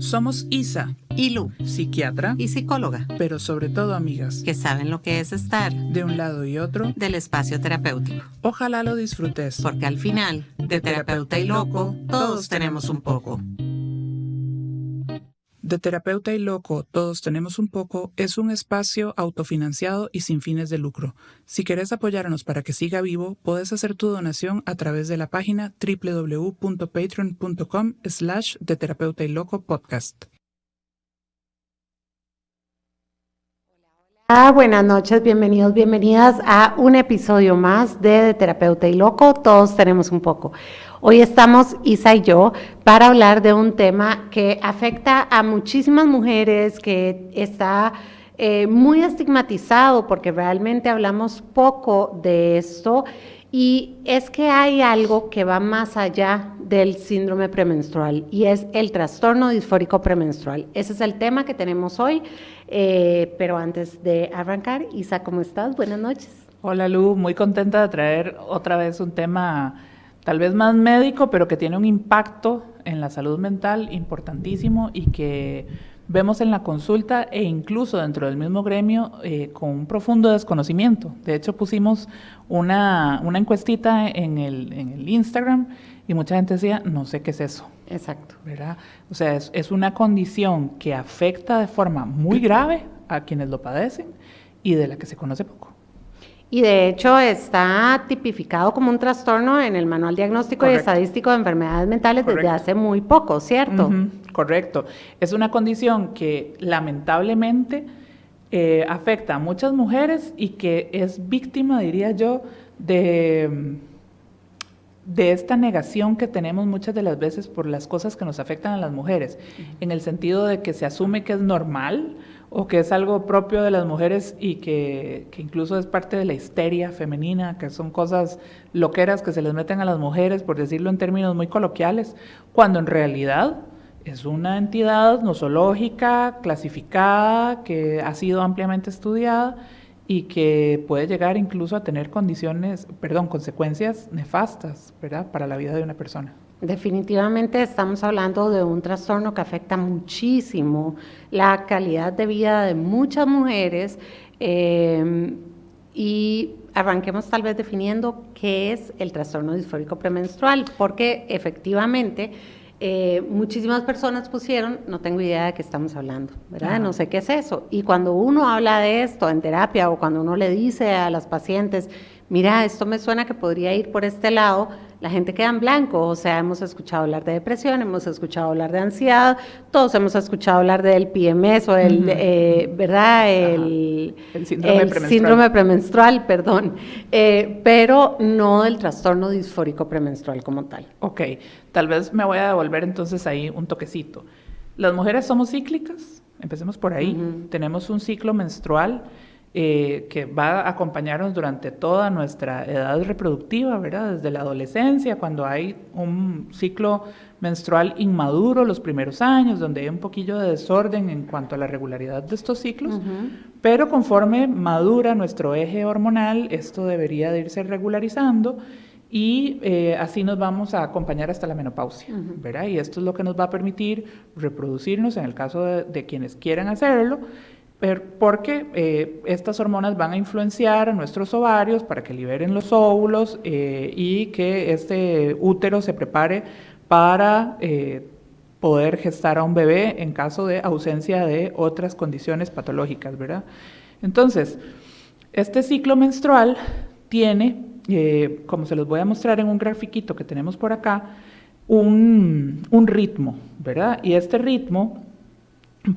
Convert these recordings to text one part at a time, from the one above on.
Somos Isa y Lu, psiquiatra y psicóloga, pero sobre todo amigas, que saben lo que es estar de un lado y otro del espacio terapéutico. Ojalá lo disfrutes, Porque al final, de terapeuta y loco, todos tenemos un poco. De Terapeuta y Loco, Todos Tenemos un Poco es un espacio autofinanciado y sin fines de lucro. Si querés apoyarnos para que siga vivo, podés hacer tu donación a través de la página www.patreon.com/De Terapeuta y Loco Podcast. Buenas noches, bienvenidos, bienvenidas a un episodio más de Terapeuta y Loco, todos tenemos un poco. Hoy estamos Isa y yo para hablar de un tema que afecta a muchísimas mujeres, que está muy estigmatizado porque realmente hablamos poco de esto, y es que hay algo que va más allá del síndrome premenstrual y es el trastorno disfórico premenstrual. Ese es el tema que tenemos hoy, pero antes de arrancar, Isa, ¿cómo estás? Buenas noches. Hola Lu, muy contenta de traer otra vez un tema tal vez más médico, pero que tiene un impacto en la salud mental importantísimo y que vemos en la consulta e incluso dentro del mismo gremio con un profundo desconocimiento. De hecho, pusimos una encuestita en el Instagram y mucha gente decía, no sé qué es eso. Exacto. ¿Verdad? O sea, es una condición que afecta de forma muy grave a quienes lo padecen y de la que se conoce poco. Y de hecho está tipificado como un trastorno en el Manual Diagnóstico y Estadístico de Enfermedades Mentales desde hace muy poco, ¿cierto? Correcto. Es una condición que lamentablemente afecta a muchas mujeres y que es víctima, diría yo, de esta negación que tenemos muchas de las veces por las cosas que nos afectan a las mujeres, en el sentido de que se asume que es normal o que es algo propio de las mujeres y que incluso es parte de la histeria femenina, que son cosas loqueras que se les meten a las mujeres, por decirlo en términos muy coloquiales, cuando en realidad es una entidad nosológica, clasificada, que ha sido ampliamente estudiada y que puede llegar incluso a tener consecuencias nefastas, ¿verdad?, para la vida de una persona. Definitivamente estamos hablando de un trastorno que afecta muchísimo la calidad de vida de muchas mujeres, y arranquemos tal vez definiendo qué es el trastorno disfórico premenstrual, porque efectivamente muchísimas personas pusieron, no tengo idea de qué estamos hablando, ¿verdad? No sé qué es eso. Y cuando uno habla de esto en terapia o cuando uno le dice a las pacientes, mira, esto me suena que podría ir por este lado, la gente queda en blanco. O sea, hemos escuchado hablar de depresión, hemos escuchado hablar de ansiedad, todos hemos escuchado hablar del PMS o del, ¿verdad? El síndrome premenstrual, perdón, pero no del trastorno disfórico premenstrual como tal. Ok, tal vez me voy a devolver entonces ahí un toquecito. Las mujeres somos cíclicas, empecemos por ahí, tenemos un ciclo menstrual que va a acompañarnos durante toda nuestra edad reproductiva, ¿verdad? Desde la adolescencia, cuando hay un ciclo menstrual inmaduro, los primeros años, donde hay un poquillo de desorden en cuanto a la regularidad de estos ciclos, pero conforme madura nuestro eje hormonal, esto debería de irse regularizando y así nos vamos a acompañar hasta la menopausia, ¿verdad? Y esto es lo que nos va a permitir reproducirnos en el caso de quienes quieran hacerlo, porque estas hormonas van a influenciar a nuestros ovarios para que liberen los óvulos y que este útero se prepare para poder gestar a un bebé en caso de ausencia de otras condiciones patológicas, ¿verdad? Entonces, este ciclo menstrual tiene, como se los voy a mostrar en un grafiquito que tenemos por acá, un ritmo, ¿verdad? Y este ritmo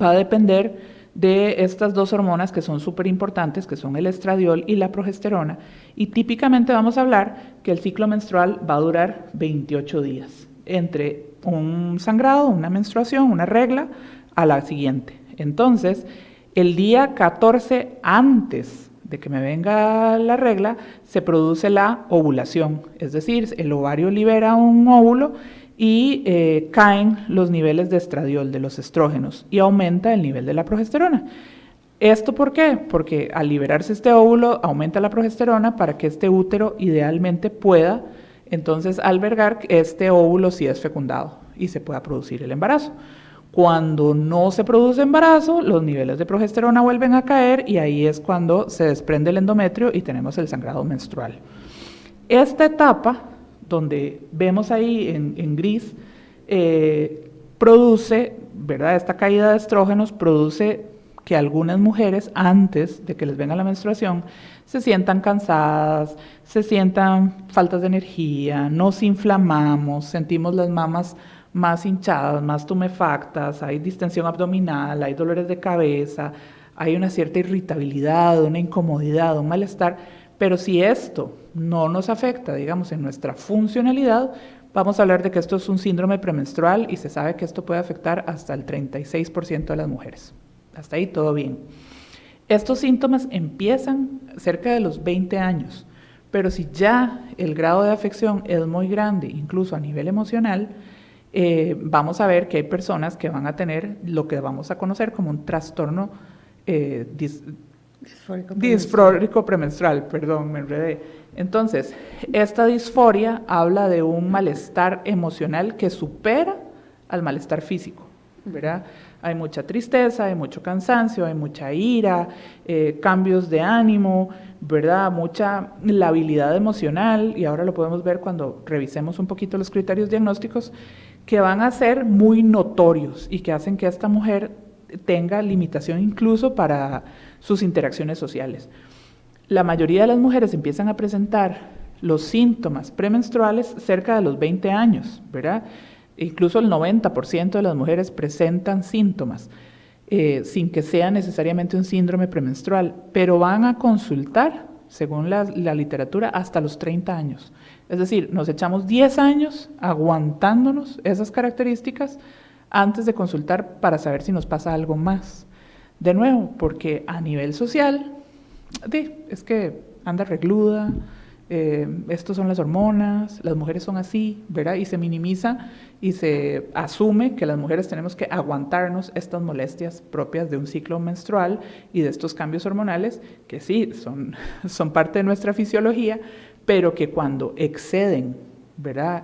va a depender de estas dos hormonas que son súper importantes, que son el estradiol y la progesterona, y típicamente vamos a hablar que el ciclo menstrual va a durar 28 días, entre un sangrado, una menstruación, una regla, a la siguiente. Entonces, el día 14 antes de que me venga la regla, se produce la ovulación, es decir, el ovario libera un óvulo y caen los niveles de estradiol, de los estrógenos, y aumenta el nivel de la progesterona. ¿Esto por qué? Porque al liberarse este óvulo aumenta la progesterona para que este útero idealmente pueda entonces albergar este óvulo si es fecundado y se pueda producir el embarazo. Cuando no se produce embarazo, los niveles de progesterona vuelven a caer y ahí es cuando se desprende el endometrio y tenemos el sangrado menstrual. Esta etapa, donde vemos ahí en gris, produce, ¿verdad? Esta caída de estrógenos produce que algunas mujeres, antes de que les venga la menstruación, se sientan cansadas, se sientan faltas de energía, nos inflamamos, sentimos las mamas más hinchadas, más tumefactas, hay distensión abdominal, hay dolores de cabeza, hay una cierta irritabilidad, una incomodidad, un malestar, pero si esto no nos afecta, digamos, en nuestra funcionalidad, vamos a hablar de que esto es un síndrome premenstrual y se sabe que esto puede afectar hasta el 36% de las mujeres. Hasta ahí todo bien. Estos síntomas empiezan cerca de los 20 años, pero si ya el grado de afección es muy grande, incluso a nivel emocional, vamos a ver que hay personas que van a tener lo que vamos a conocer como un trastorno disfórico premenstrual, perdón, me enredé. Entonces, esta disforia habla de un malestar emocional que supera al malestar físico, ¿verdad? Hay mucha tristeza, hay mucho cansancio, hay mucha ira, cambios de ánimo, ¿verdad? Mucha labilidad emocional, y ahora lo podemos ver cuando revisemos un poquito los criterios diagnósticos, que van a ser muy notorios y que hacen que esta mujer tenga limitación incluso para sus interacciones sociales. La mayoría de las mujeres empiezan a presentar los síntomas premenstruales cerca de los 20 años, ¿verdad? Incluso el 90% de las mujeres presentan síntomas, sin que sea necesariamente un síndrome premenstrual, pero van a consultar, según la literatura, hasta los 30 años. Es decir, nos echamos 10 años aguantándonos esas características antes de consultar para saber si nos pasa algo más. De nuevo, porque a nivel social, es que anda regluda, estos son las hormonas, las mujeres son así, ¿verdad? Y se minimiza y se asume que las mujeres tenemos que aguantarnos estas molestias propias de un ciclo menstrual y de estos cambios hormonales, que sí, son parte de nuestra fisiología, pero que cuando exceden, ¿verdad?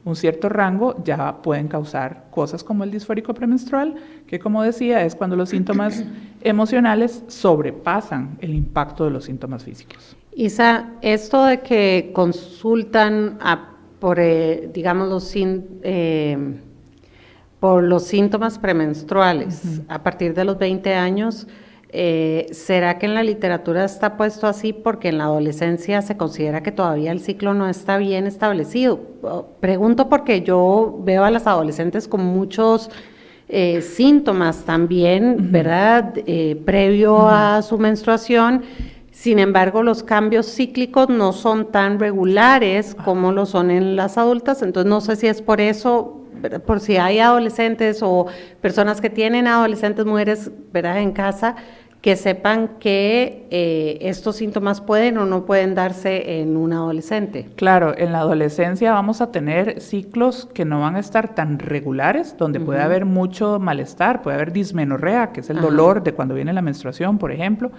Un cierto rango ya pueden causar cosas como el disfórico premenstrual, que como decía, es cuando los síntomas emocionales sobrepasan el impacto de los síntomas físicos. Isa, esto de que consultan por los síntomas premenstruales a partir de los 20 años, ¿será que en la literatura está puesto así porque en la adolescencia se considera que todavía el ciclo no está bien establecido? Pregunto porque yo veo a las adolescentes con muchos síntomas también, ¿verdad? Previo a su menstruación. Sin embargo, los cambios cíclicos no son tan regulares como lo son en las adultas, entonces no sé si es por eso, por si hay adolescentes o personas que tienen adolescentes, mujeres, ¿verdad?, en casa, que sepan que estos síntomas pueden o no pueden darse en un adolescente. Claro, en la adolescencia vamos a tener ciclos que no van a estar tan regulares, donde puede haber mucho malestar, puede haber dismenorrea, que es el dolor de cuando viene la menstruación, por ejemplo,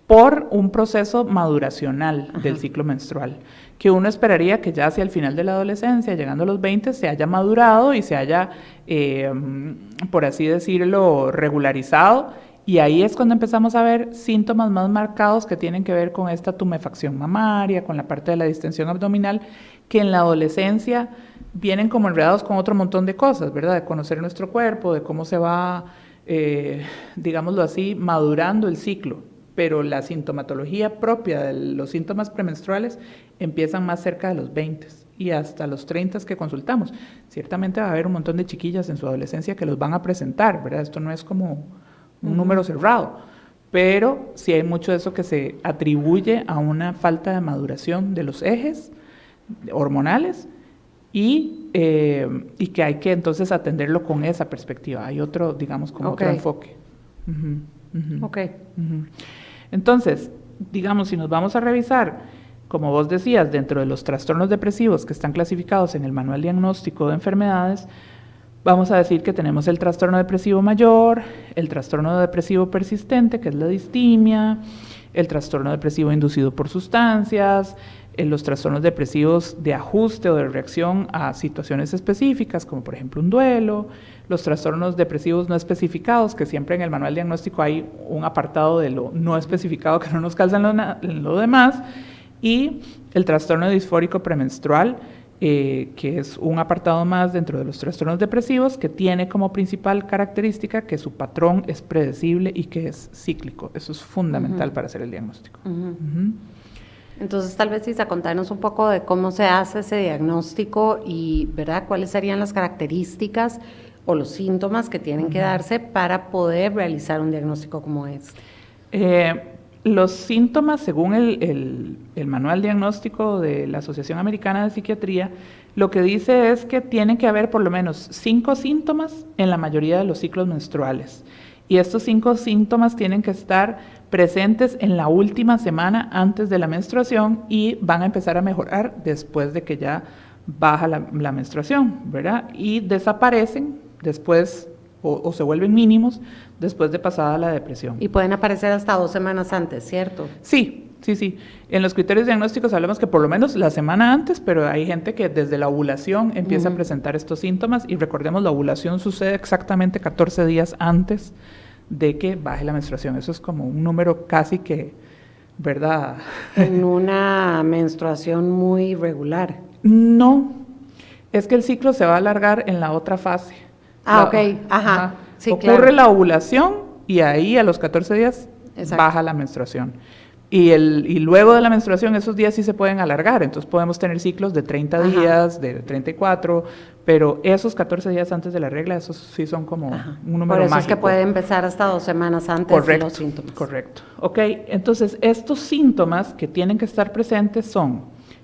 por un proceso maduracional del ciclo menstrual, que uno esperaría que ya hacia el final de la adolescencia, llegando a los 20, se haya madurado y se haya, por así decirlo, regularizado, y ahí es cuando empezamos a ver síntomas más marcados que tienen que ver con esta tumefacción mamaria, con la parte de la distensión abdominal, que en la adolescencia vienen como enredados con otro montón de cosas, ¿verdad? De conocer nuestro cuerpo, de cómo se va, digámoslo así, madurando el ciclo. Pero la sintomatología propia de los síntomas premenstruales empiezan más cerca de los 20 y hasta los 30 que consultamos. Ciertamente va a haber un montón de chiquillas en su adolescencia que los van a presentar, ¿verdad? Esto no es como un número cerrado, pero sí hay mucho de eso que se atribuye a una falta de maduración de los ejes hormonales y que hay que entonces atenderlo con esa perspectiva. Hay otro, digamos, como otro enfoque. Entonces, digamos, si nos vamos a revisar, como vos decías, dentro de los trastornos depresivos que están clasificados en el Manual Diagnóstico de Enfermedades, vamos a decir que tenemos el trastorno depresivo mayor, el trastorno depresivo persistente, que es la distimia, el trastorno depresivo inducido por sustancias, los trastornos depresivos de ajuste o de reacción a situaciones específicas, como por ejemplo un duelo, los trastornos depresivos no especificados, que siempre en el manual diagnóstico hay un apartado de lo no especificado que no nos calza en lo demás, y el trastorno disfórico premenstrual, que es un apartado más dentro de los trastornos depresivos, que tiene como principal característica que su patrón es predecible y que es cíclico. Eso es fundamental para hacer el diagnóstico. Entonces, tal vez, Isa, contarnos un poco de cómo se hace ese diagnóstico y, ¿verdad?, cuáles serían las características o los síntomas que tienen que darse para poder realizar un diagnóstico como este. Los síntomas, según el manual diagnóstico de la Asociación Americana de Psiquiatría, lo que dice es que tiene que haber por lo menos 5 síntomas en la mayoría de los ciclos menstruales. Y estos 5 síntomas tienen que estar presentes en la última semana antes de la menstruación y van a empezar a mejorar después de que ya baja la menstruación, ¿verdad? Y desaparecen después o se vuelven mínimos después de pasada la depresión. Y pueden aparecer hasta 2 semanas antes, ¿cierto? Sí. En los criterios diagnósticos hablamos que por lo menos la semana antes, pero hay gente que desde la ovulación empieza a presentar estos síntomas, y recordemos, la ovulación sucede exactamente 14 días antes de que baje la menstruación. Eso es como un número casi que, ¿verdad? En una menstruación muy irregular. No, es que el ciclo se va a alargar en la otra fase. Ok, ajá. Sí, ocurre claro. la ovulación y ahí a los 14 días baja la menstruación. Y luego de la menstruación esos días sí se pueden alargar, entonces podemos tener ciclos de 30 días, de 34, pero esos 14 días antes de la regla, esos sí son como un número mágico. Por eso es que puede empezar hasta 2 semanas antes de los síntomas. Correcto. Ok, entonces estos síntomas que tienen que estar presentes son,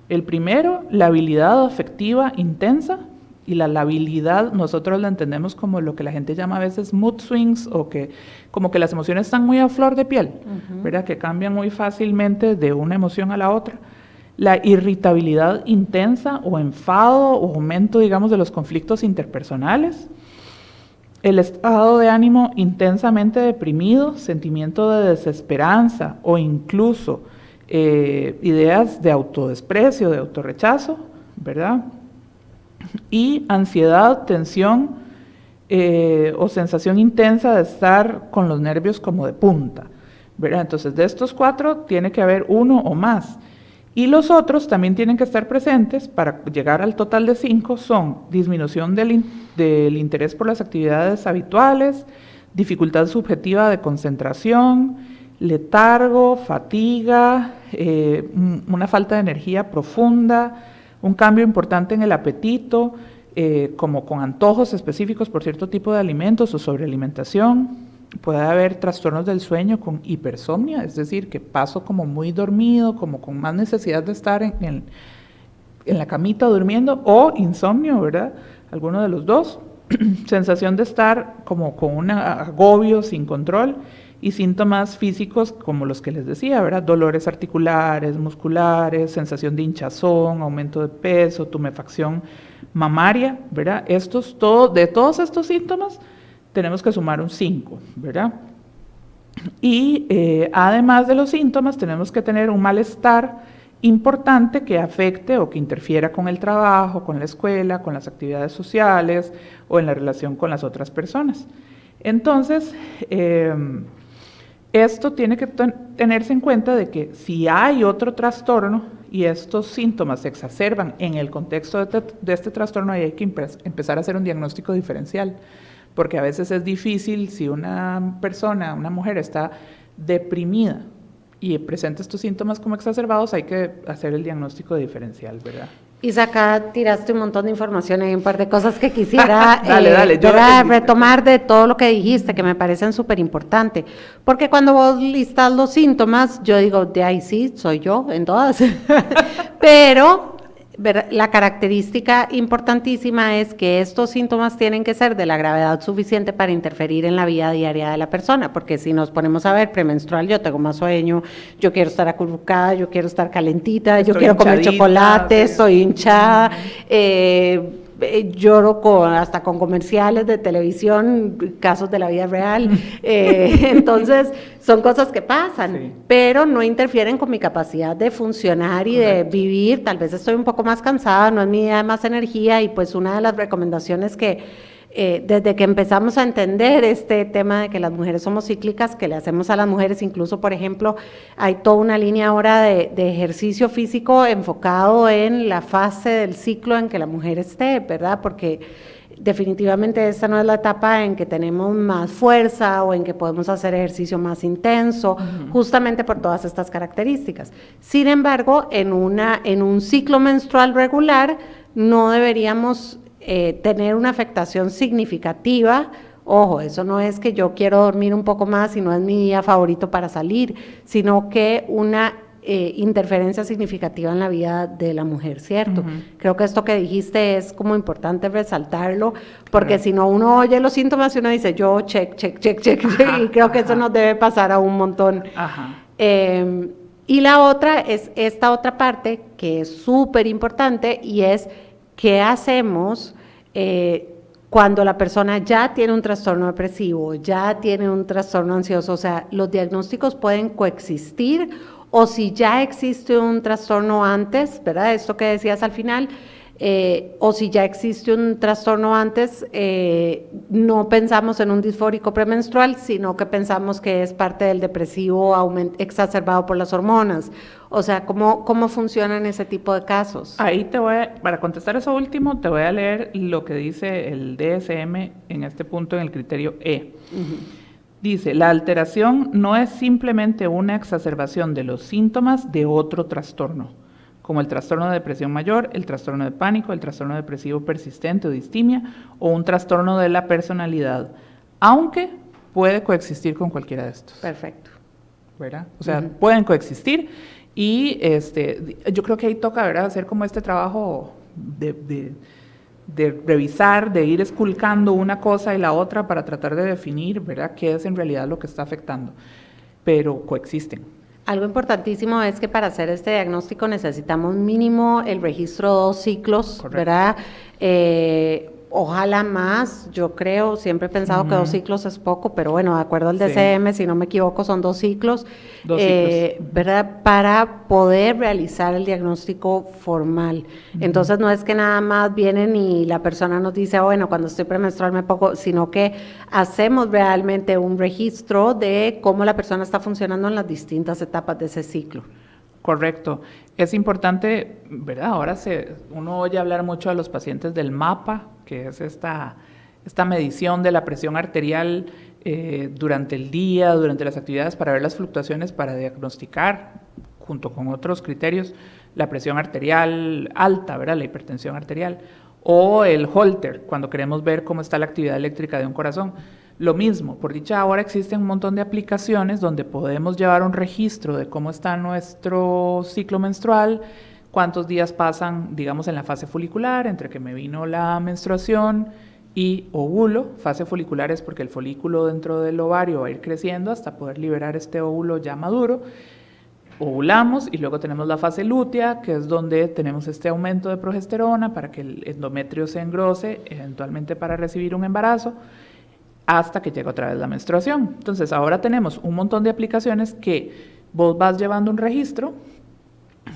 el primero, la habilidad afectiva intensa. Y la labilidad nosotros la entendemos como lo que la gente llama a veces mood swings, o que como que las emociones están muy a flor de piel, ¿verdad? Que cambian muy fácilmente de una emoción a la otra. La irritabilidad intensa o enfado o aumento, digamos, de los conflictos interpersonales. El estado de ánimo intensamente deprimido, sentimiento de desesperanza o incluso ideas de autodesprecio, de autorrechazo, ¿verdad? Y ansiedad, tensión o sensación intensa de estar con los nervios como de punta, ¿verdad? Entonces, de estos 4 tiene que haber 1 o más. Y los otros también tienen que estar presentes para llegar al total de 5, son disminución del interés por las actividades habituales, dificultad subjetiva de concentración, letargo, fatiga, una falta de energía profunda, un cambio importante en el apetito, como con antojos específicos por cierto tipo de alimentos o sobrealimentación. Puede haber trastornos del sueño con hipersomnia, es decir, que paso como muy dormido, como con más necesidad de estar en la camita durmiendo, o insomnio, ¿verdad? Alguno de los dos. Sensación de estar como con un agobio sin control, y síntomas físicos como los que les decía, ¿verdad? Dolores articulares, musculares, sensación de hinchazón, aumento de peso, tumefacción mamaria, ¿verdad? De todos estos síntomas tenemos que sumar un 5, ¿verdad? Y además de los síntomas tenemos que tener un malestar importante que afecte o que interfiera con el trabajo, con la escuela, con las actividades sociales o en la relación con las otras personas. Entonces, esto tiene que tenerse en cuenta de que si hay otro trastorno y estos síntomas se exacerban en el contexto de este trastorno, ahí hay que empezar a hacer un diagnóstico diferencial, porque a veces es difícil, si una persona, una mujer está deprimida y presenta estos síntomas como exacerbados, hay que hacer el diagnóstico diferencial, ¿verdad? Isa, acá tiraste un montón de información, hay un par de cosas que quisiera dale, retomar de todo lo que dijiste, que me parecen súper importantes, porque cuando vos listas los síntomas, yo digo, de ahí sí, soy yo en todas, pero la característica importantísima es que estos síntomas tienen que ser de la gravedad suficiente para interferir en la vida diaria de la persona, porque si nos ponemos a ver, premenstrual, yo tengo más sueño, yo quiero estar acurrucada, yo quiero estar calentita, yo quiero comer chocolate, sí. Soy hinchada, lloro hasta con comerciales de televisión, casos de la vida real, entonces son cosas que pasan, sí. Pero no interfieren con mi capacidad de funcionar y correcto. De vivir. Tal vez estoy un poco más cansada, no es mi día de más energía, y pues una de las recomendaciones que desde que empezamos a entender este tema de que las mujeres somos cíclicas, que le hacemos a las mujeres, incluso, por ejemplo, hay toda una línea ahora de ejercicio físico enfocado en la fase del ciclo en que la mujer esté, ¿verdad? Porque definitivamente esta no es la etapa en que tenemos más fuerza o en que podemos hacer ejercicio más intenso, justamente por todas estas características. Sin embargo, en un ciclo menstrual regular no deberíamos tener una afectación significativa. Ojo, eso no es que yo quiero dormir un poco más y no es mi día favorito para salir, sino que una interferencia significativa en la vida de la mujer, ¿cierto? Creo que esto que dijiste es como importante resaltarlo, porque si no uno oye los síntomas y uno dice, yo check, y creo que eso nos debe pasar a un montón. Y la otra es esta otra parte que es súper importante y es qué hacemos cuando la persona ya tiene un trastorno depresivo, ya tiene un trastorno ansioso, o sea, los diagnósticos pueden coexistir, o si ya existe un trastorno antes, ¿verdad? Esto que decías al final, o si ya existe un trastorno antes, no pensamos en un disfórico premenstrual, sino que pensamos que es parte del depresivo exacerbado por las hormonas. O sea, ¿cómo funcionan ese tipo de casos? Ahí para contestar eso último, te voy a leer lo que dice el DSM en este punto en el criterio E. Dice, la alteración no es simplemente una exacerbación de los síntomas de otro trastorno, como el trastorno de depresión mayor, el trastorno de pánico, el trastorno depresivo persistente o distimia, o un trastorno de la personalidad, aunque puede coexistir con cualquiera de estos. Perfecto. ¿Verdad? O sea, pueden coexistir y yo creo que ahí toca, ¿verdad?, hacer como este trabajo de revisar, de ir esculcando una cosa y la otra para tratar de definir, ¿verdad?, qué es en realidad lo que está afectando, pero coexisten. Algo importantísimo es que para hacer este diagnóstico necesitamos mínimo el registro de 2 ciclos, correcto, ¿verdad? Ojalá más, yo creo, siempre he pensado que 2 ciclos es poco, pero bueno, de acuerdo al DSM, si no me equivoco, son 2 ciclos, ¿verdad? Para poder realizar el diagnóstico formal. Entonces, no es que nada más vienen y la persona nos dice, bueno, cuando estoy premenstrual me pongo, sino que hacemos realmente un registro de cómo la persona está funcionando en las distintas etapas de ese ciclo. Correcto. Es importante, ¿verdad? Ahora uno oye hablar mucho a los pacientes del MAPA, que es esta medición de la presión arterial durante el día, durante las actividades, para ver las fluctuaciones, para diagnosticar, junto con otros criterios, la presión arterial alta, ¿verdad?, la hipertensión arterial, o el Holter, cuando queremos ver cómo está la actividad eléctrica de un corazón. Lo mismo, por dicha ahora existen un montón de aplicaciones donde podemos llevar un registro de cómo está nuestro ciclo menstrual, cuántos días pasan, digamos, en la fase folicular, entre que me vino la menstruación y óvulo. Fase folicular es porque el folículo dentro del ovario va a ir creciendo hasta poder liberar este óvulo ya maduro. Ovulamos y luego tenemos la fase lútea, que es donde tenemos este aumento de progesterona para que el endometrio se engrose, eventualmente para recibir un embarazo, hasta que llega otra vez la menstruación. Entonces, ahora tenemos un montón de aplicaciones que vos vas llevando un registro,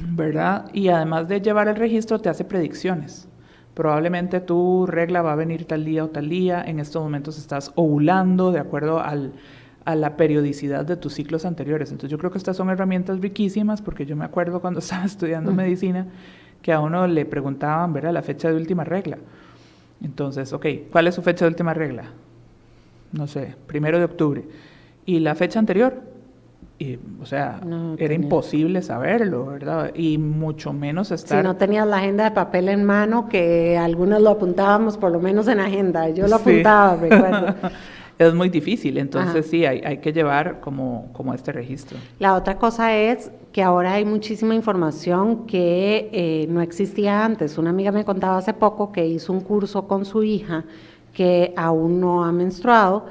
¿verdad? Y además de llevar el registro, te hace predicciones. Probablemente tu regla va a venir tal día o tal día, en estos momentos estás ovulando de acuerdo a la periodicidad de tus ciclos anteriores. Entonces, yo creo que estas son herramientas riquísimas, porque yo me acuerdo cuando estaba estudiando medicina, que a uno le preguntaban, ¿verdad?, la fecha de última regla. Entonces, ok, ¿cuál es su fecha de última regla? No sé, 1 de octubre. ¿Y la fecha anterior? O sea, era imposible saberlo, ¿verdad? Y mucho menos estar... Si no tenías la agenda de papel en mano, que algunos lo apuntábamos por lo menos en agenda. Yo lo apuntaba, recuerdo. Es muy difícil, entonces sí, hay que llevar como este registro. La otra cosa es que ahora hay muchísima información que no existía antes. Una amiga me contaba hace poco que hizo un curso con su hija que aún no ha menstruado,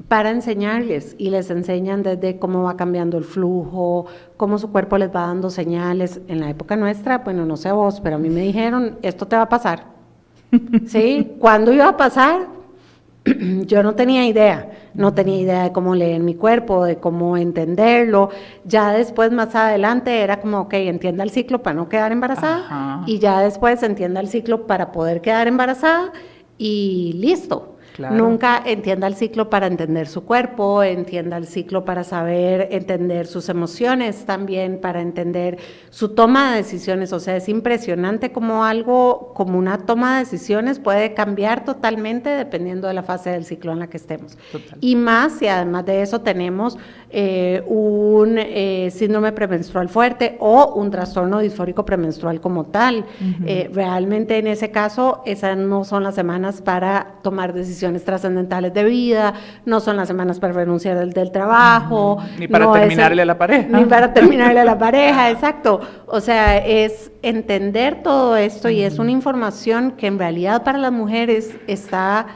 para enseñarles, y les enseñan desde cómo va cambiando el flujo, cómo su cuerpo les va dando señales. En la época nuestra, bueno, no sé vos, pero a mí me dijeron, esto te va a pasar. ¿Sí? ¿Cuándo iba a pasar? Yo no tenía idea de cómo leer mi cuerpo, de cómo entenderlo. Ya después, más adelante, era como, ok, entienda el ciclo para no quedar embarazada, y ya después entienda el ciclo para poder quedar embarazada, y listo. Claro. Nunca entienda el ciclo para entender su cuerpo, entienda el ciclo para saber entender sus emociones también, para entender su toma de decisiones. O sea, es impresionante como una toma de decisiones puede cambiar totalmente dependiendo de la fase del ciclo en la que estemos. Total. Y más, si además de eso tenemos un síndrome premenstrual fuerte o un trastorno disfórico premenstrual como tal. Realmente en ese caso, esas no son las semanas para tomar decisiones trascendentales de vida, no son las semanas para renunciar del trabajo. Ni para terminarle a la pareja. Ni para terminarle a la pareja, exacto. O sea, es entender todo esto y es una información que en realidad para las mujeres está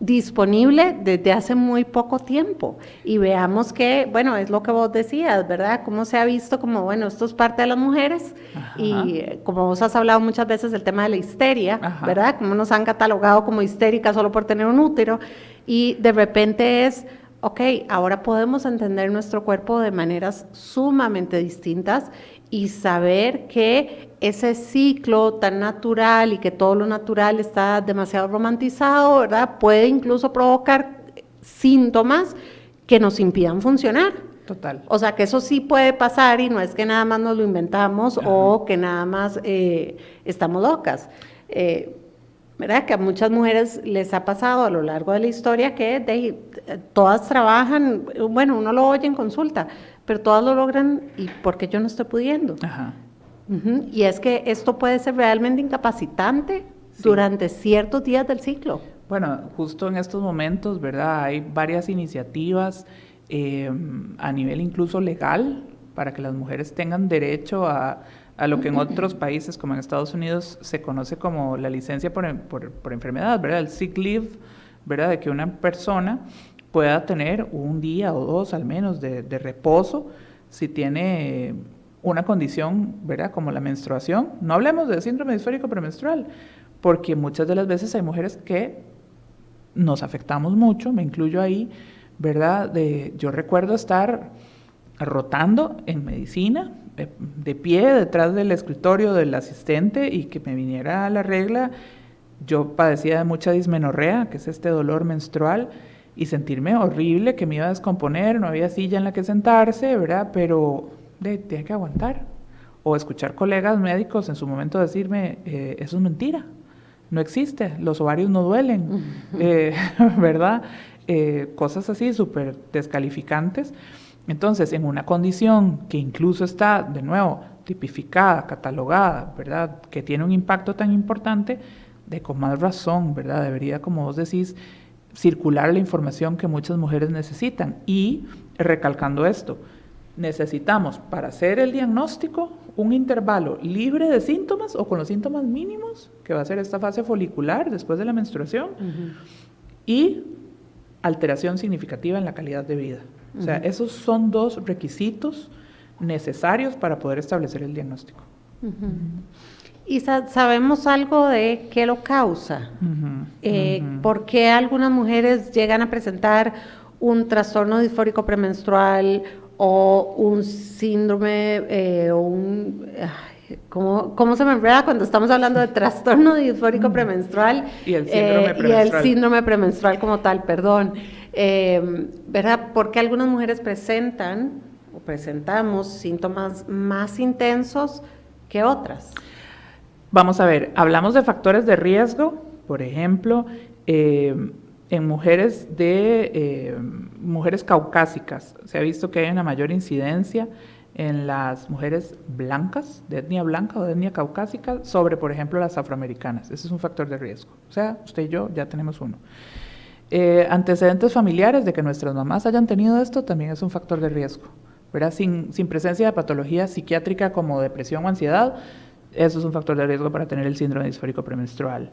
disponible desde hace muy poco tiempo y veamos que, bueno, es lo que vos decías, ¿verdad? Cómo se ha visto como, bueno, esto es parte de las mujeres. Ajá. Y como vos has hablado muchas veces del tema de la histeria, ajá, ¿verdad? Cómo nos han catalogado como histéricas solo por tener un útero y de repente es, ok, ahora podemos entender nuestro cuerpo de maneras sumamente distintas y saber que ese ciclo tan natural y que todo lo natural está demasiado romantizado, ¿verdad? Puede incluso provocar síntomas que nos impidan funcionar. Total. O sea, que eso sí puede pasar y no es que nada más nos lo inventamos, ajá, o que nada más estamos locas. ¿Verdad? Que a muchas mujeres les ha pasado a lo largo de la historia que todas trabajan, bueno, uno lo oye en consulta, pero todas lo logran y porque yo no estoy pudiendo. Ajá. Y es que esto puede ser realmente incapacitante, sí, durante ciertos días del ciclo. Bueno, justo en estos momentos, ¿verdad? Hay varias iniciativas a nivel incluso legal para que las mujeres tengan derecho a lo que en otros países, como en Estados Unidos, se conoce como la licencia por enfermedad, ¿verdad? El sick leave, ¿verdad? De que una persona pueda tener un día o dos al menos de reposo si tiene una condición, ¿verdad? Como la menstruación. No hablemos de síndrome disfórico premenstrual, porque muchas de las veces hay mujeres que nos afectamos mucho, me incluyo ahí, ¿verdad? Yo recuerdo estar rotando en medicina, de pie detrás del escritorio del asistente y que me viniera la regla. Yo padecía de mucha dismenorrea, que es este dolor menstrual, y sentirme horrible, que me iba a descomponer, no había silla en la que sentarse, ¿verdad? Pero tenía que aguantar. O escuchar colegas médicos en su momento decirme, eso es mentira, no existe, los ovarios no duelen, ¿verdad? Cosas así súper descalificantes. Entonces, en una condición que incluso está, de nuevo, tipificada, catalogada, ¿verdad?, que tiene un impacto tan importante, con más razón, ¿verdad?, debería, como vos decís, circular la información que muchas mujeres necesitan. Y, recalcando esto, necesitamos, para hacer el diagnóstico, un intervalo libre de síntomas o con los síntomas mínimos, que va a ser esta fase folicular después de la menstruación, y alteración significativa en la calidad de vida. O sea, esos son dos requisitos necesarios para poder establecer el diagnóstico. ¿Y sabemos algo de qué lo causa? ¿Por qué algunas mujeres llegan a presentar un trastorno disfórico premenstrual o un síndrome ¿Cómo se me enreda cuando estamos hablando de trastorno disfórico premenstrual? Y el síndrome premenstrual. Y el síndrome premenstrual como tal, perdón. ¿Verdad? Porque algunas mujeres presentan o presentamos síntomas más intensos que otras. Vamos a ver, hablamos de factores de riesgo, por ejemplo, en mujeres mujeres caucásicas. Se ha visto que hay una mayor incidencia en las mujeres blancas, de etnia blanca o de etnia caucásica, sobre, por ejemplo, las afroamericanas. Ese es un factor de riesgo. O sea, usted y yo ya tenemos uno. Antecedentes familiares de que nuestras mamás hayan tenido esto también es un factor de riesgo, ¿verdad? Sin presencia de patología psiquiátrica como depresión o ansiedad, eso es un factor de riesgo para tener el síndrome disfórico premenstrual.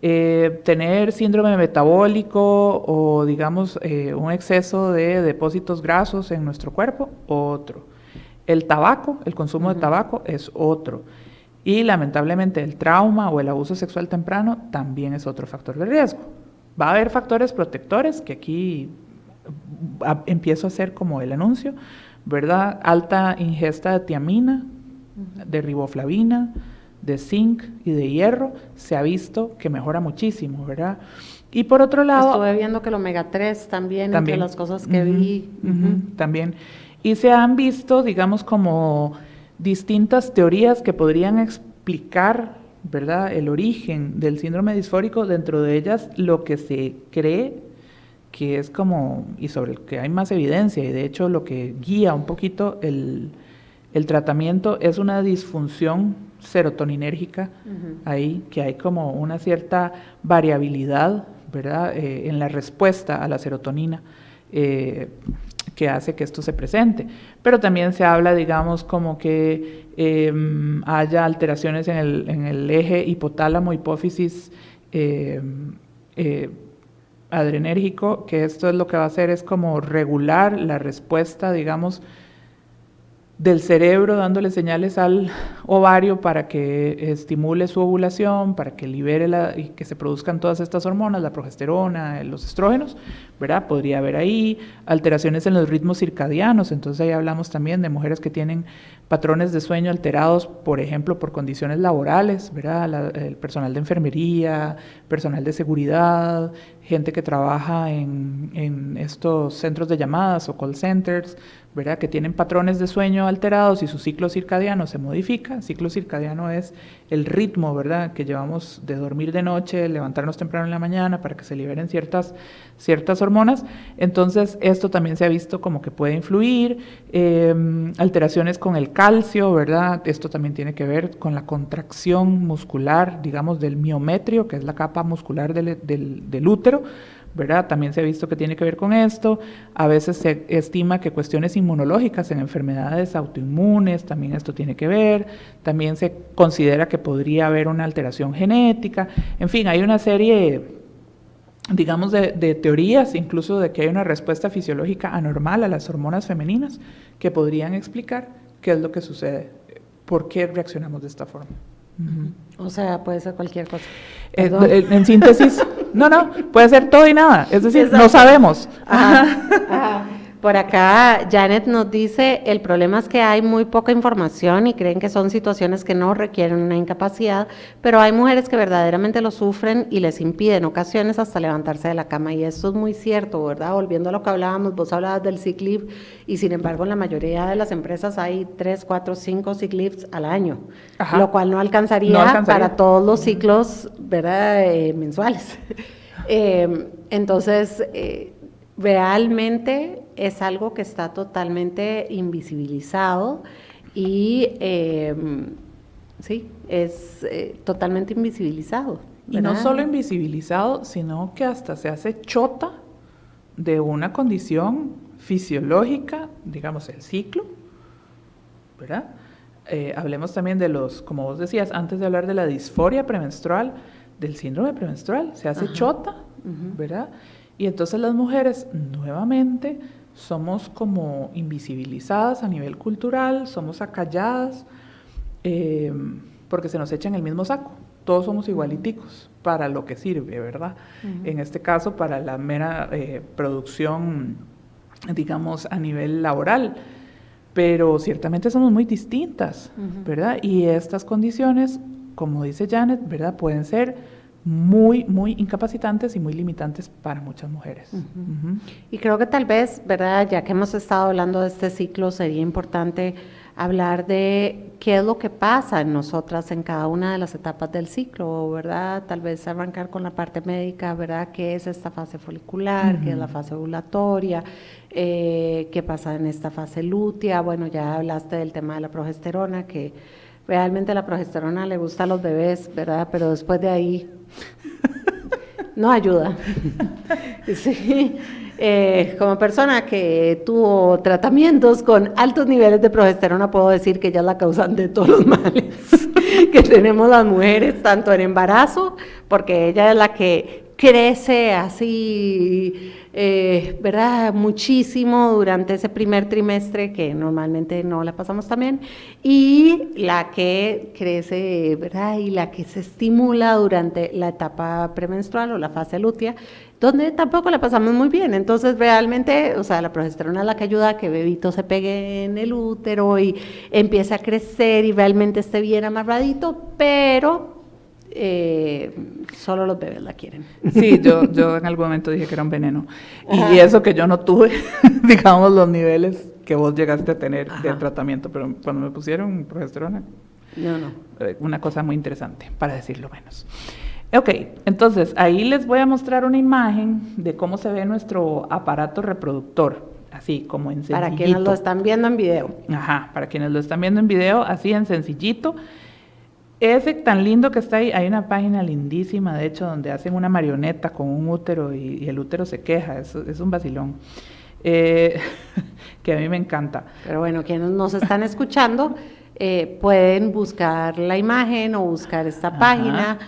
Tener síndrome metabólico o, digamos, un exceso de depósitos grasos en nuestro cuerpo, otro. El tabaco, el consumo de tabaco es otro. Y lamentablemente el trauma o el abuso sexual temprano también es otro factor de riesgo. Va a haber factores protectores, que aquí empiezo a hacer como el anuncio, ¿verdad? Alta ingesta de tiamina, de riboflavina, de zinc y de hierro, se ha visto que mejora muchísimo, ¿verdad? Y por otro lado... Estuve viendo que el omega 3 también, entre las cosas que vi. También. Y se han visto, digamos, como distintas teorías que podrían explicar, ¿verdad?, el origen del síndrome disfórico, dentro de ellas lo que se cree que es como, y sobre el que hay más evidencia, y de hecho lo que guía un poquito el tratamiento es una disfunción serotoninérgica ahí, que hay como una cierta variabilidad, ¿verdad?, en la respuesta a la serotonina, que hace que esto se presente. Pero también se habla, digamos, como que haya alteraciones en el eje hipotálamo-hipófisis adrenérgico, que esto es lo que va a hacer es como regular la respuesta, digamos, del cerebro, dándole señales al ovario para que estimule su ovulación, para que libere y que se produzcan todas estas hormonas, la progesterona, los estrógenos, ¿verdad? Podría haber ahí alteraciones en los ritmos circadianos, entonces ahí hablamos también de mujeres que tienen patrones de sueño alterados, por ejemplo, por condiciones laborales, ¿verdad? El personal de enfermería, personal de seguridad, gente que trabaja en estos centros de llamadas o call centers, ¿verdad?, que tienen patrones de sueño alterados y su ciclo circadiano se modifica. Ciclo circadiano es el ritmo, ¿verdad?, que llevamos de dormir de noche, levantarnos temprano en la mañana para que se liberen ciertas hormonas. Entonces, esto también se ha visto como que puede influir. Alteraciones con el calcio, ¿verdad? Esto también tiene que ver con la contracción muscular, digamos, del miometrio, que es la capa muscular del útero, ¿verdad? También se ha visto que tiene que ver con esto. A veces se estima que cuestiones inmunológicas en enfermedades autoinmunes, también esto tiene que ver. También se considera que podría haber una alteración genética. En fin, hay una serie, digamos, de teorías, incluso de que hay una respuesta fisiológica anormal a las hormonas femeninas que podrían explicar qué es lo que sucede, por qué reaccionamos de esta forma. O sea, puede ser cualquier cosa. En síntesis, no, puede ser todo y nada, es decir, Exacto. No sabemos. Por acá, Janet nos dice, el problema es que hay muy poca información y creen que son situaciones que no requieren una incapacidad, pero hay mujeres que verdaderamente lo sufren y les impide en ocasiones hasta levantarse de la cama, y esto es muy cierto, ¿verdad? Volviendo a lo que hablábamos, vos hablabas del sick leave, y sin embargo en la mayoría de las empresas hay 3, 4, 5 sick leaves al año, lo cual no alcanzaría para todos los ciclos, ¿verdad?, mensuales. Entonces, realmente es algo que está totalmente invisibilizado y sí, es totalmente invisibilizado, ¿verdad? Y no solo invisibilizado, sino que hasta se hace chota de una condición fisiológica, digamos el ciclo, ¿verdad? Hablemos también de los, como vos decías, antes de hablar de la disforia premenstrual, del síndrome premenstrual, se hace chota, ¿verdad? Y entonces las mujeres nuevamente somos como invisibilizadas a nivel cultural, somos acalladas, porque se nos echa en el mismo saco. Todos somos igualiticos para lo que sirve, ¿verdad? En este caso, para la mera producción, digamos, a nivel laboral. Pero ciertamente somos muy distintas, ¿verdad? Y estas condiciones, como dice Janet, ¿verdad?, pueden ser muy, muy incapacitantes y muy limitantes para muchas mujeres. Y creo que tal vez, ¿verdad?, ya que hemos estado hablando de este ciclo, sería importante hablar de qué es lo que pasa en nosotras en cada una de las etapas del ciclo, ¿verdad? Tal vez arrancar con la parte médica, ¿verdad?, qué es esta fase folicular, qué es la fase ovulatoria, qué pasa en esta fase lútea. Bueno, ya hablaste del tema de la progesterona, que realmente la progesterona le gusta a los bebés, ¿verdad?, pero después de ahí no ayuda. Sí. Como persona que tuvo tratamientos con altos niveles de progesterona, puedo decir que ella es la causante de todos los males que tenemos las mujeres, tanto en embarazo, porque ella es la que crece así ¿verdad? Muchísimo durante ese primer trimestre, que normalmente no la pasamos tan bien, y la que crece, ¿verdad? Y la que se estimula durante la etapa premenstrual o la fase lútea, donde tampoco la pasamos muy bien. Entonces, realmente, o sea, la progesterona es la que ayuda a que bebito se pegue en el útero y empiece a crecer y realmente esté bien amarradito, pero solo los bebés la quieren. Sí, yo en algún momento dije que era un veneno. Y eso que yo no tuve, digamos, los niveles que vos llegaste a tener de tratamiento, pero cuando me pusieron progesterona, No. una cosa muy interesante, para decirlo menos. Ok, entonces ahí les voy a mostrar una imagen de cómo se ve nuestro aparato reproductor, así como en sencillito. Para quienes lo están viendo en video. Ajá, para quienes lo están viendo en video, así en sencillito. Ese tan lindo que está ahí, hay una página lindísima, de hecho, donde hacen una marioneta con un útero y el útero se queja, es un vacilón, que a mí me encanta. Pero bueno, quienes nos están escuchando pueden buscar la imagen o buscar esta página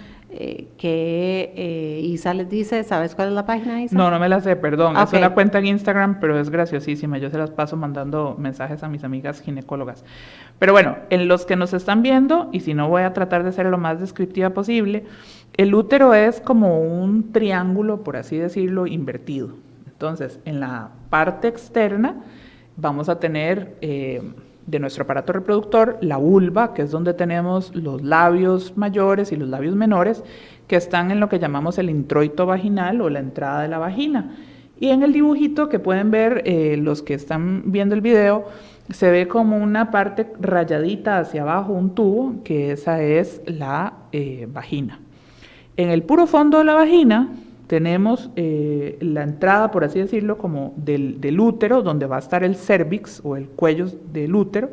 que Isa les dice. ¿Sabes cuál es la página, Isa? No me la sé, perdón. Okay. Es una cuenta en Instagram, pero es graciosísima. Yo se las paso mandando mensajes a mis amigas ginecólogas. Pero bueno, en los que nos están viendo, y si no voy a tratar de ser lo más descriptiva posible, el útero es como un triángulo, por así decirlo, invertido. Entonces, en la parte externa vamos a tener de nuestro aparato reproductor la vulva, que es donde tenemos los labios mayores y los labios menores, que están en lo que llamamos el introito vaginal o la entrada de la vagina. Y en el dibujito que pueden ver los que están viendo el video, se ve como una parte rayadita hacia abajo, un tubo, que esa es la vagina. En el puro fondo de la vagina tenemos la entrada, por así decirlo, como del útero, donde va a estar el cérvix o el cuello del útero,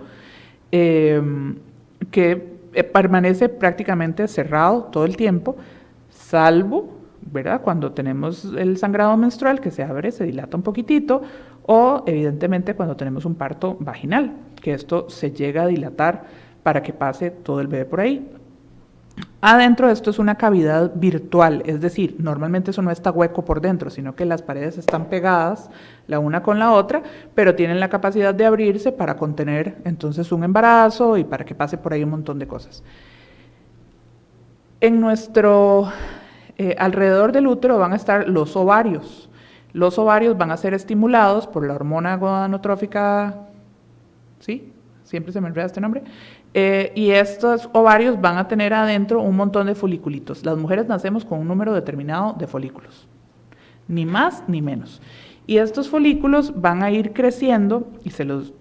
que permanece prácticamente cerrado todo el tiempo, salvo, ¿verdad?, cuando tenemos el sangrado menstrual, que se abre, se dilata un poquitito, o evidentemente cuando tenemos un parto vaginal, que esto se llega a dilatar para que pase todo el bebé por ahí. Adentro esto es una cavidad virtual, es decir, normalmente eso no está hueco por dentro, sino que las paredes están pegadas la una con la otra, pero tienen la capacidad de abrirse para contener entonces un embarazo y para que pase por ahí un montón de cosas. En nuestro alrededor del útero van a estar los ovarios. Los ovarios van a ser estimulados por la hormona gonadotrófica, ¿sí? Siempre se me olvida este nombre. Y estos ovarios van a tener adentro un montón de foliculitos. Las mujeres nacemos con un número determinado de folículos, ni más ni menos. Y estos folículos van a ir creciendo, y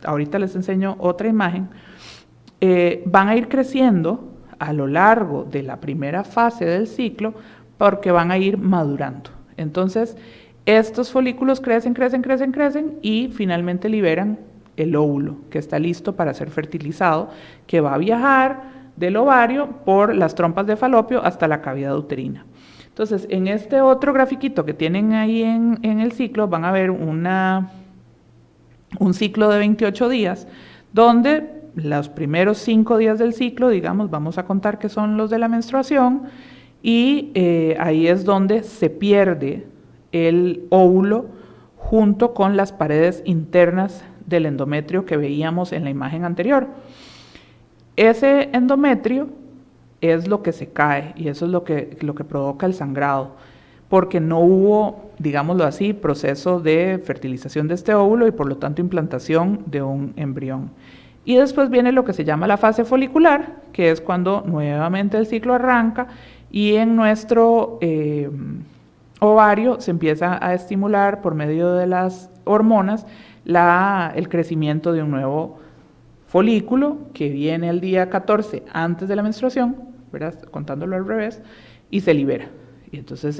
ahorita les enseño otra imagen, van a ir creciendo a lo largo de la primera fase del ciclo porque van a ir madurando. Entonces, estos folículos crecen y finalmente liberan el óvulo, que está listo para ser fertilizado, que va a viajar del ovario por las trompas de falopio hasta la cavidad uterina. Entonces, en este otro grafiquito que tienen ahí en el ciclo, van a ver un ciclo de 28 días, donde los primeros 5 días del ciclo, digamos, vamos a contar que son los de la menstruación, y ahí es donde se pierde el óvulo junto con las paredes internas del endometrio que veíamos en la imagen anterior. Ese endometrio es lo que se cae y eso es lo que provoca el sangrado, porque no hubo, digámoslo así, proceso de fertilización de este óvulo y por lo tanto implantación de un embrión. Y después viene lo que se llama la fase folicular, que es cuando nuevamente el ciclo arranca y en nuestro ovario se empieza a estimular por medio de las hormonas el crecimiento de un nuevo folículo que viene el día 14 antes de la menstruación, ¿verdad?, contándolo al revés, y se libera. Y entonces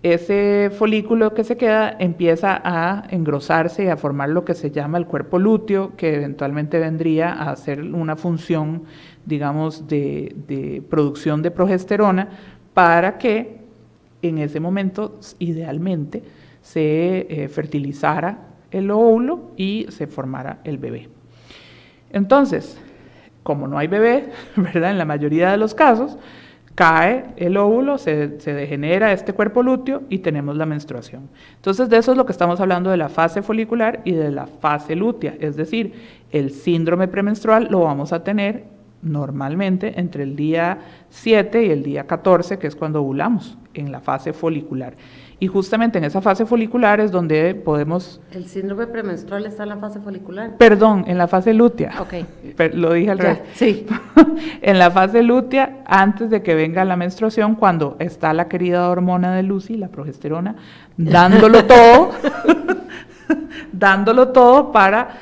ese folículo que se queda empieza a engrosarse y a formar lo que se llama el cuerpo lúteo, que eventualmente vendría a hacer una función, digamos, de producción de progesterona para que en ese momento, idealmente, se fertilizara el óvulo y se formara el bebé. Entonces, como no hay bebé, ¿verdad?, en la mayoría de los casos, cae el óvulo, se degenera este cuerpo lúteo y tenemos la menstruación. Entonces, de eso es lo que estamos hablando, de la fase folicular y de la fase lútea. Es decir, el síndrome premenstrual lo vamos a tener normalmente entre el día 7 y el día 14, que es cuando ovulamos, en la fase folicular. Y justamente en esa fase folicular es donde podemos... ¿El síndrome premenstrual está en la fase folicular? Perdón, en la fase lútea. Ok. Lo dije al revés. Sí. En la fase lútea, antes de que venga la menstruación, cuando está la querida hormona de Lucy, la progesterona, dándolo todo, dándolo todo para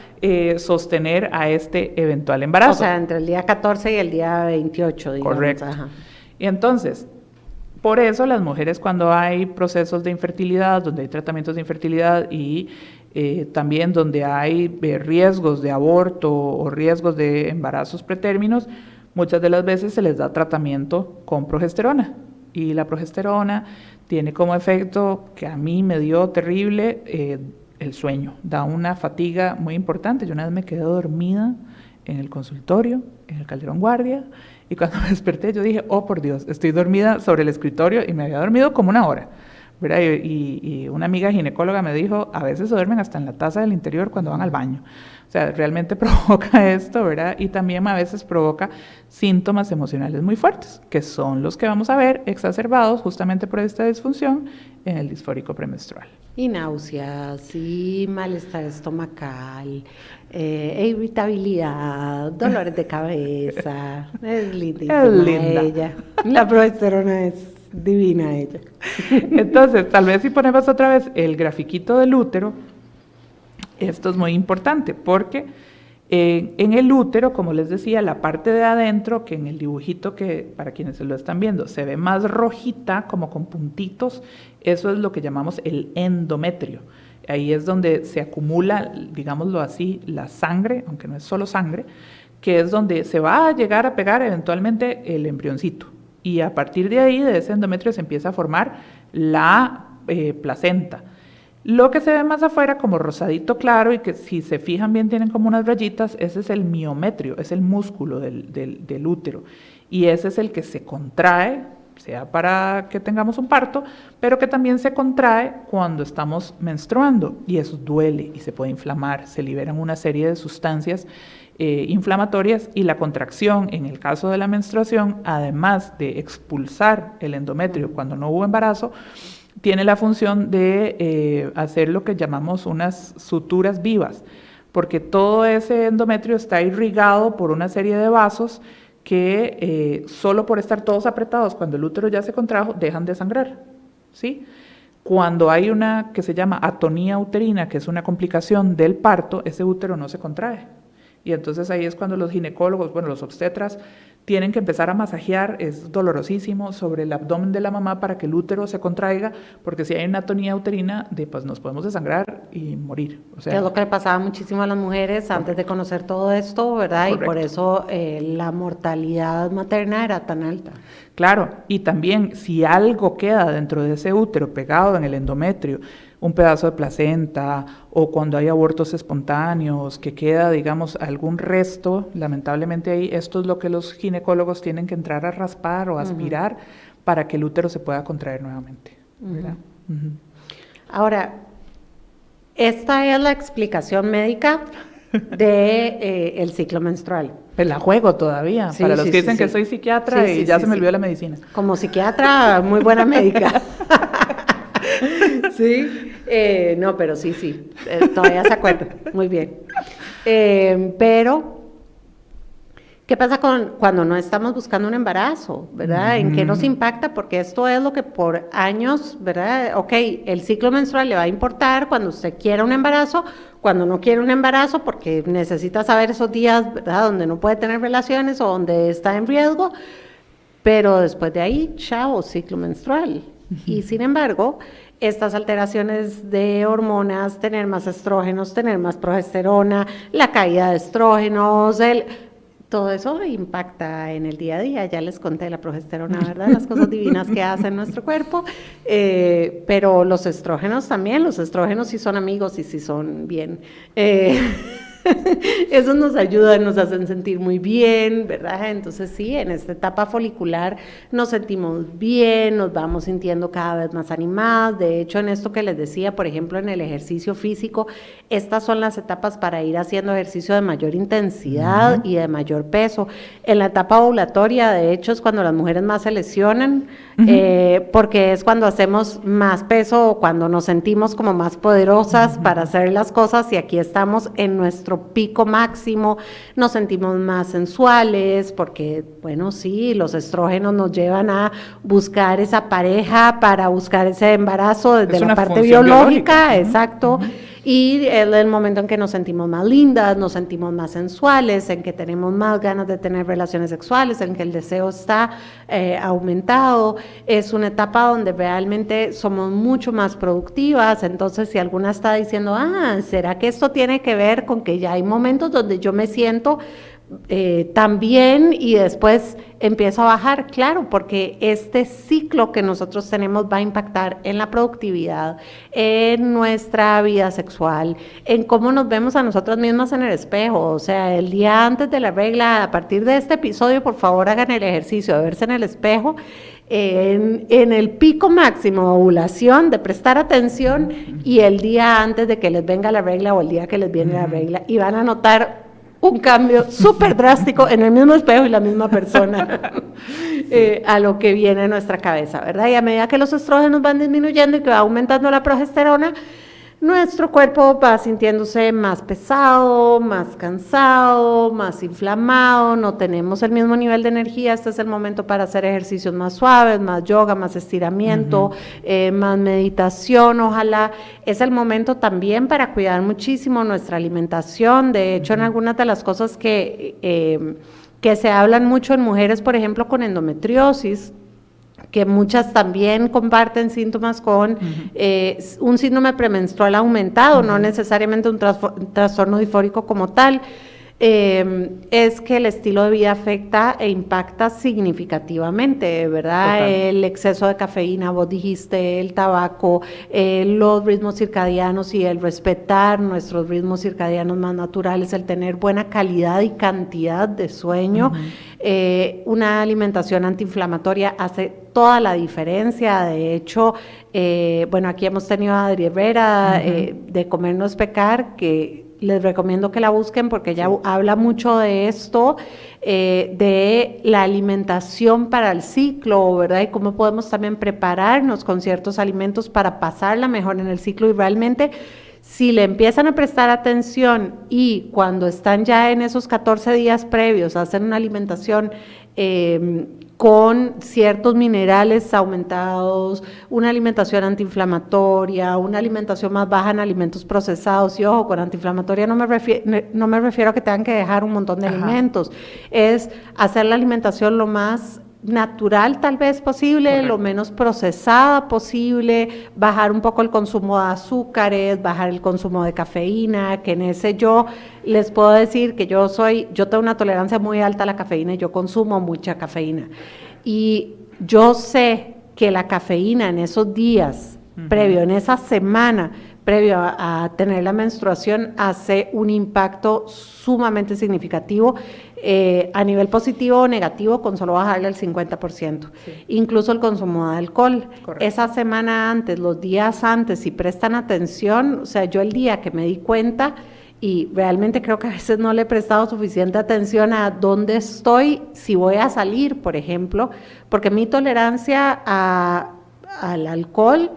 sostener a este eventual embarazo. O sea, entre el día 14 y el día 28, digamos. Correcto. Ajá. Y entonces, por eso las mujeres, cuando hay procesos de infertilidad, donde hay tratamientos de infertilidad y también donde hay riesgos de aborto o riesgos de embarazos pretérminos, muchas de las veces se les da tratamiento con progesterona. Y la progesterona tiene como efecto, que a mí me dio terrible, el sueño. Da una fatiga muy importante. Yo una vez me quedé dormida en el consultorio, en el Calderón Guardia, y cuando me desperté yo dije, oh por Dios, estoy dormida sobre el escritorio, y me había dormido como una hora, ¿verdad? Y una amiga ginecóloga me dijo, a veces se duermen hasta en la taza del interior cuando van al baño. O sea, realmente provoca esto, ¿verdad? Y también a veces provoca síntomas emocionales muy fuertes, que son los que vamos a ver exacerbados justamente por esta disfunción en el disfórico premenstrual. Y náuseas, y malestar estomacal, irritabilidad, dolores de cabeza. Es lindísima ella. La progesterona es divina ella. Entonces, tal vez si ponemos otra vez el grafiquito del útero, esto es muy importante porque en el útero, como les decía, la parte de adentro, que en el dibujito que para quienes se lo están viendo se ve más rojita, como con puntitos, eso es lo que llamamos el endometrio. Ahí es donde se acumula, digámoslo así, la sangre, aunque no es solo sangre, que es donde se va a llegar a pegar eventualmente el embrioncito. Y a partir de ahí, de ese endometrio, se empieza a formar la placenta. Lo que se ve más afuera como rosadito claro y que si se fijan bien tienen como unas rayitas, ese es el miometrio, es el músculo del útero. Y ese es el que se contrae, sea para que tengamos un parto, pero que también se contrae cuando estamos menstruando. Y eso duele y se puede inflamar, se liberan una serie de sustancias inflamatorias y la contracción en el caso de la menstruación, además de expulsar el endometrio cuando no hubo embarazo, tiene la función de hacer lo que llamamos unas suturas vivas, porque todo ese endometrio está irrigado por una serie de vasos que solo por estar todos apretados cuando el útero ya se contrajo, dejan de sangrar, ¿sí? Cuando hay una que se llama atonía uterina, que es una complicación del parto, ese útero no se contrae. Y entonces ahí es cuando los ginecólogos, bueno, los obstetras, tienen que empezar a masajear, es dolorosísimo, sobre el abdomen de la mamá para que el útero se contraiga, porque si hay una atonía uterina, pues nos podemos desangrar y morir. O sea, que es lo que le pasaba muchísimo a las mujeres antes de conocer todo esto, ¿verdad? Correcto. Y por eso la mortalidad materna era tan alta. Claro, y también si algo queda dentro de ese útero pegado en el endometrio, un pedazo de placenta o cuando hay abortos espontáneos, que queda, digamos, algún resto, lamentablemente ahí, esto es lo que los ginecólogos tienen que entrar a raspar o aspirar para que el útero se pueda contraer nuevamente, ¿verdad? Ahora, esta es la explicación médica de el ciclo menstrual. Pues la juego todavía, sí, para los que dicen que soy psiquiatra y ya se me olvidó la medicina. Como psiquiatra, muy buena médica. Sí, no, pero sí, todavía se acuerda, muy bien. Pero, ¿qué pasa cuando no estamos buscando un embarazo, verdad? ¿En qué nos impacta? Porque esto es lo que por años, ¿verdad? Ok, el ciclo menstrual le va a importar cuando usted quiera un embarazo, cuando no quiere un embarazo, porque necesita saber esos días, ¿verdad? Donde no puede tener relaciones o donde está en riesgo, pero después de ahí, chao, ciclo menstrual. Y sin embargo, estas alteraciones de hormonas, tener más estrógenos, tener más progesterona, la caída de estrógenos, todo eso impacta en el día a día. Ya les conté la progesterona, ¿verdad? Las cosas divinas que hace en nuestro cuerpo, pero los estrógenos también, los estrógenos sí son amigos y sí son bien. Eso nos ayuda, nos hacen sentir muy bien, ¿verdad? Entonces sí, en esta etapa folicular nos sentimos bien, nos vamos sintiendo cada vez más animadas. De hecho, en esto que les decía, por ejemplo, en el ejercicio físico, estas son las etapas para ir haciendo ejercicio de mayor intensidad y de mayor peso. En la etapa ovulatoria, de hecho, es cuando las mujeres más se lesionan, porque es cuando hacemos más peso o cuando nos sentimos como más poderosas para hacer las cosas, y aquí estamos en nuestro pico máximo, nos sentimos más sensuales, porque, bueno, sí, los estrógenos nos llevan a buscar esa pareja para buscar ese embarazo desde la parte biológica, exacto. Y es el momento en que nos sentimos más lindas, nos sentimos más sensuales, en que tenemos más ganas de tener relaciones sexuales, en que el deseo está aumentado. Es una etapa donde realmente somos mucho más productivas. Entonces, si alguna está diciendo, ¿será que esto tiene que ver con que ya hay momentos donde yo me siento también y después empiezo a bajar? Claro, porque este ciclo que nosotros tenemos va a impactar en la productividad, en nuestra vida sexual, en cómo nos vemos a nosotras mismas en el espejo. O sea, el día antes de la regla, a partir de este episodio, por favor hagan el ejercicio de verse en el espejo, en el pico máximo de ovulación, de prestar atención, y el día antes de que les venga la regla o el día que les viene la regla, y van a notar un cambio súper drástico en el mismo espejo y la misma persona a lo que viene en nuestra cabeza, ¿verdad? Y a medida que los estrógenos van disminuyendo y que va aumentando la progesterona, nuestro cuerpo va sintiéndose más pesado, más cansado, más inflamado, no tenemos el mismo nivel de energía. Este es el momento para hacer ejercicios más suaves, más yoga, más estiramiento, más meditación, ojalá. Es el momento también para cuidar muchísimo nuestra alimentación. De hecho, en algunas de las cosas que se hablan mucho en mujeres, por ejemplo, con endometriosis, que muchas también comparten síntomas con un síndrome premenstrual aumentado, no necesariamente un trastorno disfórico como tal, es que el estilo de vida afecta e impacta significativamente, ¿verdad? Total. El exceso de cafeína, vos dijiste, el tabaco, los ritmos circadianos y el respetar nuestros ritmos circadianos más naturales, el tener buena calidad y cantidad de sueño, una alimentación antiinflamatoria hace toda la diferencia. De hecho, bueno, aquí hemos tenido a Adri Herrera de Comer No es Pecar, que les recomiendo que la busquen porque ella habla mucho de esto, de la alimentación para el ciclo, ¿verdad? Y cómo podemos también prepararnos con ciertos alimentos para pasarla mejor en el ciclo. Y realmente, si le empiezan a prestar atención y cuando están ya en esos 14 días previos, hacen una alimentación con ciertos minerales aumentados, una alimentación antiinflamatoria, una alimentación más baja en alimentos procesados, y ojo, con antiinflamatoria no me refiero a que tengan que dejar un montón de alimentos, es hacer la alimentación lo más natural tal vez posible, correcto, lo menos procesada posible, bajar un poco el consumo de azúcares, bajar el consumo de cafeína, que en ese yo les puedo decir que yo tengo una tolerancia muy alta a la cafeína y yo consumo mucha cafeína. Y yo sé que la cafeína en esos días, previo, en esa semana, previo a tener la menstruación, hace un impacto sumamente significativo a nivel positivo o negativo con solo bajarle al 50%. Sí. Incluso el consumo de alcohol. Correcto. Esa semana antes, los días antes, si prestan atención, o sea, yo el día que me di cuenta, y realmente creo que a veces no le he prestado suficiente atención a dónde estoy, si voy a salir, por ejemplo, porque mi tolerancia al alcohol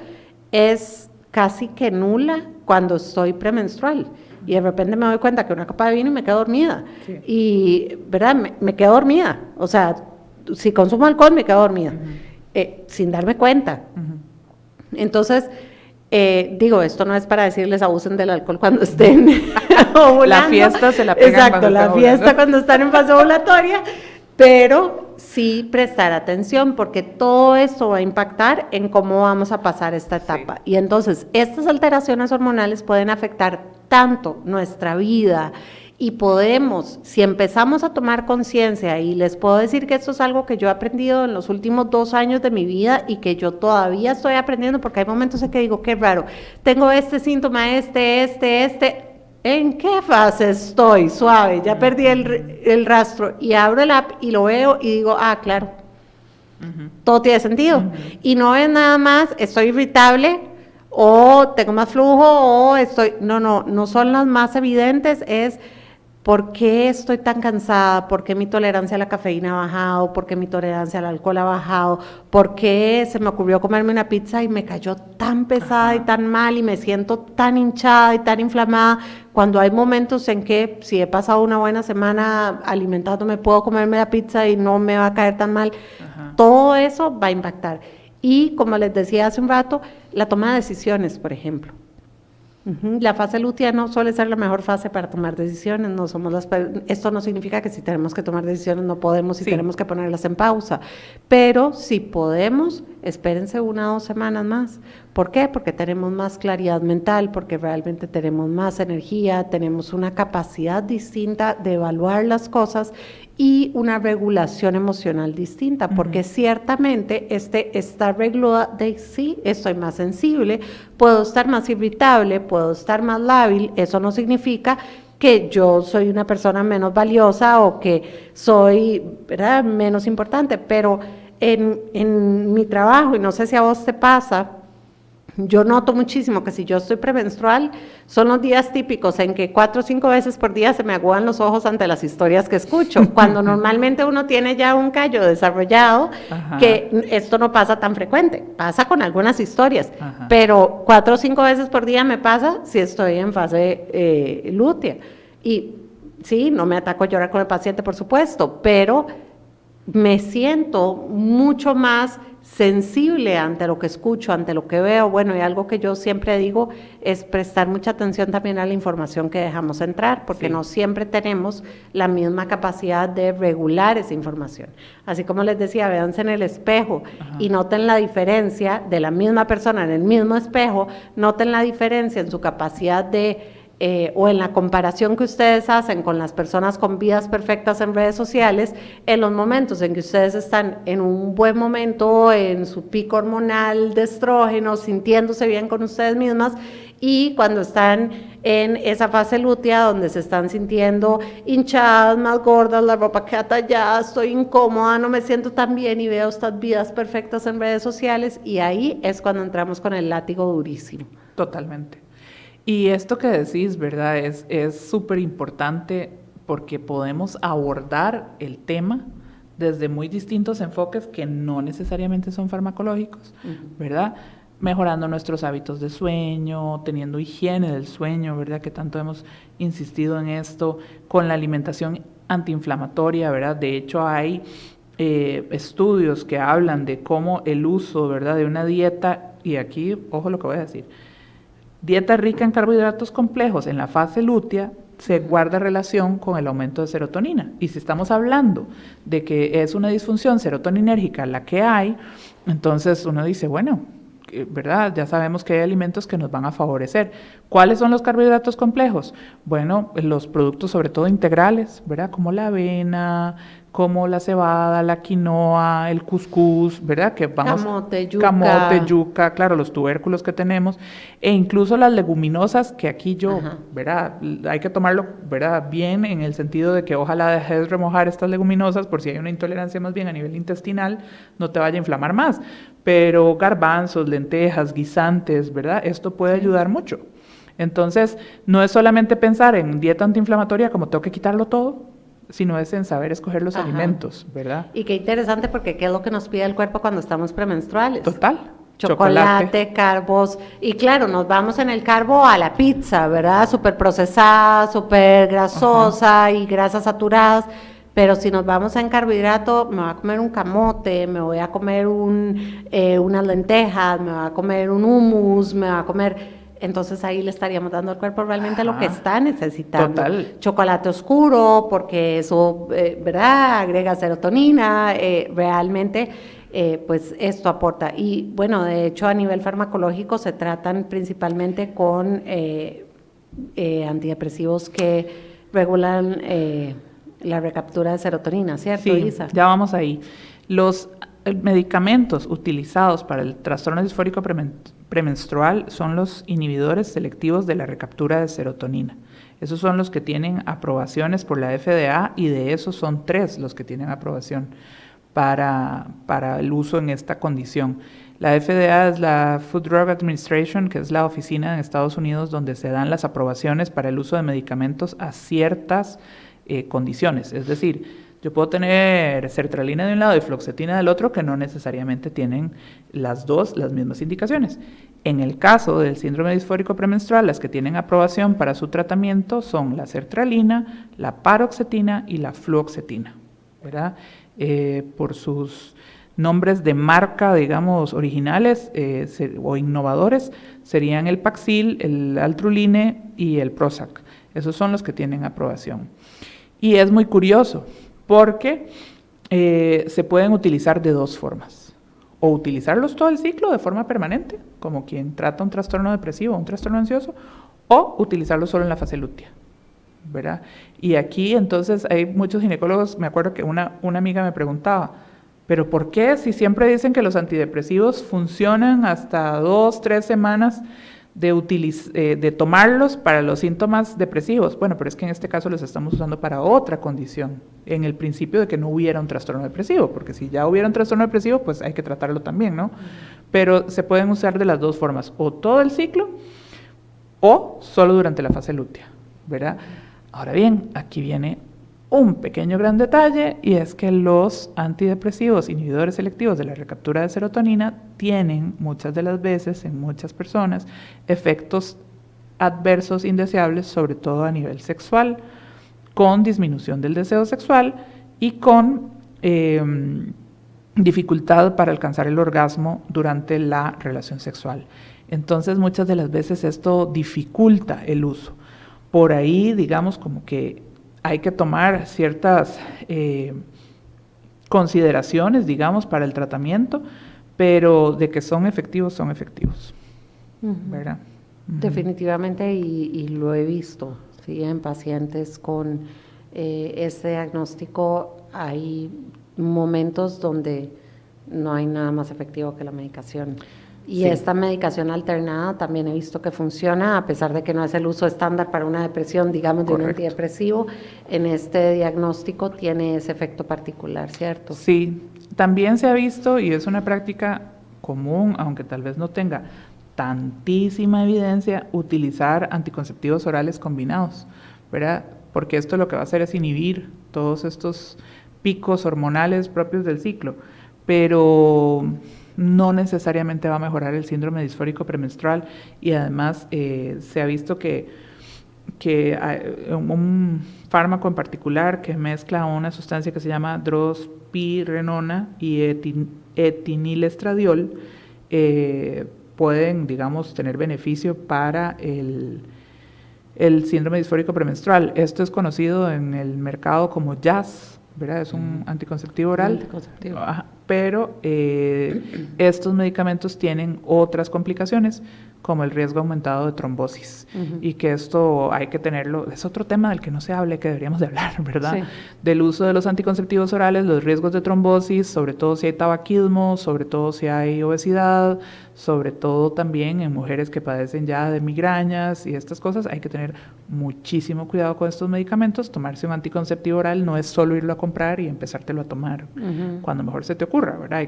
es casi que nula cuando estoy premenstrual. Y de repente me doy cuenta que una copa de vino y me quedo dormida. Sí. Y, ¿verdad? Me quedo dormida. O sea, si consumo alcohol, me quedo dormida. Sin darme cuenta. Entonces, digo, esto no es para decirles abusen del alcohol cuando estén ovulando. La fiesta se la pegan. Exacto, la fiesta cuando están en fase ovulatoria. Pero sí prestar atención, porque todo esto va a impactar en cómo vamos a pasar esta etapa. Sí. Y entonces, estas alteraciones hormonales pueden afectar tanto nuestra vida, y podemos, si empezamos a tomar conciencia, y les puedo decir que esto es algo que yo he aprendido en los últimos 2 años de mi vida y que yo todavía estoy aprendiendo, porque hay momentos en que digo, qué raro, tengo este síntoma, ¿en qué fase estoy? Suave, ya perdí el rastro y abro el app y lo veo y digo, claro, todo tiene sentido. Y no es nada más, estoy irritable o tengo más flujo o no son las más evidentes, es ¿por qué estoy tan cansada? ¿Por qué mi tolerancia a la cafeína ha bajado? ¿Por qué mi tolerancia al alcohol ha bajado? ¿Por qué se me ocurrió comerme una pizza y me cayó tan pesada y tan mal y me siento tan hinchada y tan inflamada? Cuando hay momentos en que si he pasado una buena semana alimentándome, puedo comerme la pizza y no me va a caer tan mal. Todo eso va a impactar. Y como les decía hace un rato, la toma de decisiones, por ejemplo. La fase lútea no suele ser la mejor fase para tomar decisiones, esto no significa que si tenemos que tomar decisiones no podemos y tenemos que ponerlas en pausa, pero si podemos, espérense 1 o 2 semanas más. ¿Por qué? Porque tenemos más claridad mental, porque realmente tenemos más energía, tenemos una capacidad distinta de evaluar las cosas y una regulación emocional distinta, porque ciertamente está regulada de sí, estoy más sensible, puedo estar más irritable, puedo estar más lábil, eso no significa que yo soy una persona menos valiosa o que soy, ¿verdad?, menos importante, pero en mi trabajo, y no sé si a vos te pasa, yo noto muchísimo que si yo estoy premenstrual, son los días típicos en que 4 o 5 veces por día se me aguan los ojos ante las historias que escucho, cuando normalmente uno tiene ya un callo desarrollado, que esto no pasa tan frecuente, pasa con algunas historias, pero 4 o 5 veces por día me pasa si estoy en fase lútea. Y sí, no me ataco a llorar con el paciente, por supuesto, pero me siento mucho más sensible ante lo que escucho, ante lo que veo. Bueno, y algo que yo siempre digo es prestar mucha atención también a la información que dejamos entrar, porque no siempre tenemos la misma capacidad de regular esa información. Así como les decía, véanse en el espejo y noten la diferencia de la misma persona en el mismo espejo, noten la diferencia en su capacidad de o en la comparación que ustedes hacen con las personas con vidas perfectas en redes sociales, en los momentos en que ustedes están en un buen momento, en su pico hormonal de estrógeno, sintiéndose bien con ustedes mismas, y cuando están en esa fase lútea donde se están sintiendo hinchadas, más gordas, la ropa queda tallada, estoy incómoda, no me siento tan bien y veo estas vidas perfectas en redes sociales, y ahí es cuando entramos con el látigo durísimo. Totalmente. Y esto que decís, ¿verdad? Es súper importante porque podemos abordar el tema desde muy distintos enfoques que no necesariamente son farmacológicos, ¿verdad? Mejorando nuestros hábitos de sueño, teniendo higiene del sueño, ¿verdad? Que tanto hemos insistido en esto, con la alimentación antiinflamatoria, ¿verdad? De hecho, hay estudios que hablan de cómo el uso, ¿verdad?, de una dieta, y aquí, ojo lo que voy a decir, dieta rica en carbohidratos complejos en la fase lútea se guarda relación con el aumento de serotonina. Y si estamos hablando de que es una disfunción serotoninérgica la que hay, entonces uno dice, bueno, ¿verdad? Ya sabemos que hay alimentos que nos van a favorecer. ¿Cuáles son los carbohidratos complejos? Bueno, los productos sobre todo integrales, ¿verdad? Como la avena, como la cebada, la quinoa, el cuscús, ¿verdad? Que vamos, camote, yuca, claro, los tubérculos que tenemos, e incluso las leguminosas, que aquí yo, ¿verdad? Hay que tomarlo, ¿verdad?, bien, en el sentido de que ojalá dejes remojar estas leguminosas por si hay una intolerancia más bien a nivel intestinal, no te vaya a inflamar más. Pero garbanzos, lentejas, guisantes, ¿verdad? Esto puede ayudar mucho. Entonces, no es solamente pensar en dieta antiinflamatoria como tengo que quitarlo todo, sino es en saber escoger los alimentos, ¿verdad? Y qué interesante, porque ¿qué es lo que nos pide el cuerpo cuando estamos premenstruales? Total. Chocolate, carbos, y claro, nos vamos en el carbo a la pizza, ¿verdad? Súper procesada, súper grasosa y grasas saturadas. Pero si nos vamos en carbohidrato, me voy a comer un camote, me voy a comer unas lentejas, me voy a comer un hummus, me voy a comer... Entonces ahí le estaríamos dando al cuerpo realmente lo que está necesitando. Total. Chocolate oscuro, porque eso, ¿verdad?, agrega serotonina, realmente... pues esto aporta. Y bueno, de hecho a nivel farmacológico se tratan principalmente con antidepresivos que regulan la recaptura de serotonina, ¿cierto, sí, Isa? Ya vamos ahí. Los medicamentos utilizados para el trastorno disfórico premenstrual son los inhibidores selectivos de la recaptura de serotonina. Esos son los que tienen aprobaciones por la FDA y de esos son 3 los que tienen aprobación para el uso en esta condición. La FDA es la Food Drug Administration, que es la oficina en Estados Unidos donde se dan las aprobaciones para el uso de medicamentos a ciertas condiciones. Es decir, yo puedo tener sertralina de un lado y fluoxetina del otro que no necesariamente tienen las dos las mismas indicaciones. En el caso del síndrome disfórico premenstrual, las que tienen aprobación para su tratamiento son la sertralina, la paroxetina y la fluoxetina, ¿verdad? Por sus nombres de marca, digamos, originales o innovadores, serían el Paxil, el Altruline y el Prozac. Esos son los que tienen aprobación. Y es muy curioso, porque se pueden utilizar de 2 formas. O utilizarlos todo el ciclo de forma permanente, como quien trata un trastorno depresivo o un trastorno ansioso, o utilizarlos solo en la fase lútea, ¿verdad? Y aquí entonces hay muchos ginecólogos, me acuerdo que una amiga me preguntaba, ¿pero por qué si siempre dicen que los antidepresivos funcionan hasta 2, 3 semanas de tomarlos para los síntomas depresivos? Bueno, pero es que en este caso los estamos usando para otra condición, en el principio de que no hubiera un trastorno depresivo, porque si ya hubiera un trastorno depresivo, pues hay que tratarlo también, ¿no? Pero se pueden usar de las 2 formas, o todo el ciclo, o solo durante la fase lútea, ¿verdad? Ahora bien, aquí viene un pequeño gran detalle, y es que los antidepresivos inhibidores selectivos de la recaptura de serotonina tienen muchas de las veces, en muchas personas, efectos adversos indeseables, sobre todo a nivel sexual, con disminución del deseo sexual y con dificultad para alcanzar el orgasmo durante la relación sexual. Entonces, muchas de las veces esto dificulta el uso. Por ahí, digamos, como que hay que tomar ciertas consideraciones, digamos, para el tratamiento, pero de que son efectivos, ¿verdad? Definitivamente, y lo he visto, ¿sí? En pacientes con este diagnóstico hay momentos donde no hay nada más efectivo que la medicación. Y esta medicación alternada también he visto que funciona, a pesar de que no es el uso estándar para una depresión, digamos, de un antidepresivo, en este diagnóstico tiene ese efecto particular, ¿cierto? Sí, también se ha visto, y es una práctica común, aunque tal vez no tenga tantísima evidencia, utilizar anticonceptivos orales combinados, ¿verdad? Porque esto lo que va a hacer es inhibir todos estos picos hormonales propios del ciclo, pero no necesariamente va a mejorar el síndrome disfórico premenstrual, y además se ha visto que un fármaco en particular que mezcla una sustancia que se llama drospirenona y etinilestradiol pueden, digamos, tener beneficio para el síndrome disfórico premenstrual. Esto es conocido en el mercado como Jazz, ¿verdad? Es un anticonceptivo oral. Pero estos medicamentos tienen otras complicaciones, como el riesgo aumentado de trombosis, y que esto hay que tenerlo, es otro tema del que no se habla, que deberíamos de hablar, ¿verdad? Sí. Del uso de los anticonceptivos orales, los riesgos de trombosis, sobre todo si hay tabaquismo, sobre todo si hay obesidad, sobre todo también en mujeres que padecen ya de migrañas y estas cosas. Hay que tener muchísimo cuidado con estos medicamentos. Tomarse un anticonceptivo oral no es solo irlo a comprar y empezártelo a tomar cuando mejor se te ocurra, ¿verdad?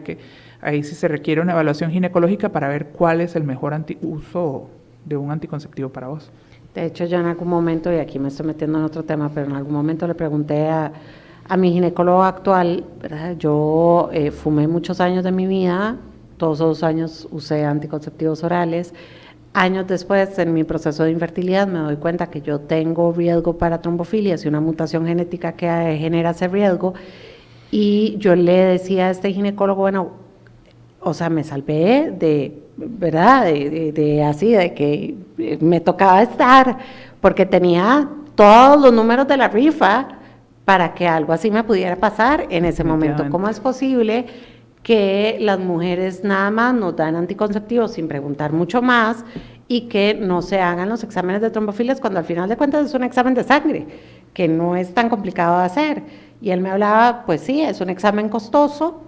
Ahí sí se requiere una evaluación ginecológica para ver cuál es el mejor uso de un anticonceptivo para vos. De hecho, yo en algún momento, y aquí me estoy metiendo en otro tema, pero en algún momento le pregunté a mi ginecólogo actual, ¿verdad? Yo fumé muchos años de mi vida, todos esos años usé anticonceptivos orales. Años después, en mi proceso de infertilidad, me doy cuenta que yo tengo riesgo para trombofilias y una mutación genética que genera ese riesgo. Y yo le decía a este ginecólogo, bueno, o sea, me salvé de, ¿verdad? De que me tocaba estar, porque tenía todos los números de la rifa para que algo así me pudiera pasar en ese momento. ¿Cómo es posible que las mujeres nada más nos dan anticonceptivos sin preguntar mucho más y que no se hagan los exámenes de trombofilias cuando al final de cuentas es un examen de sangre, que no es tan complicado de hacer? Y él me hablaba, pues sí, es un examen costoso,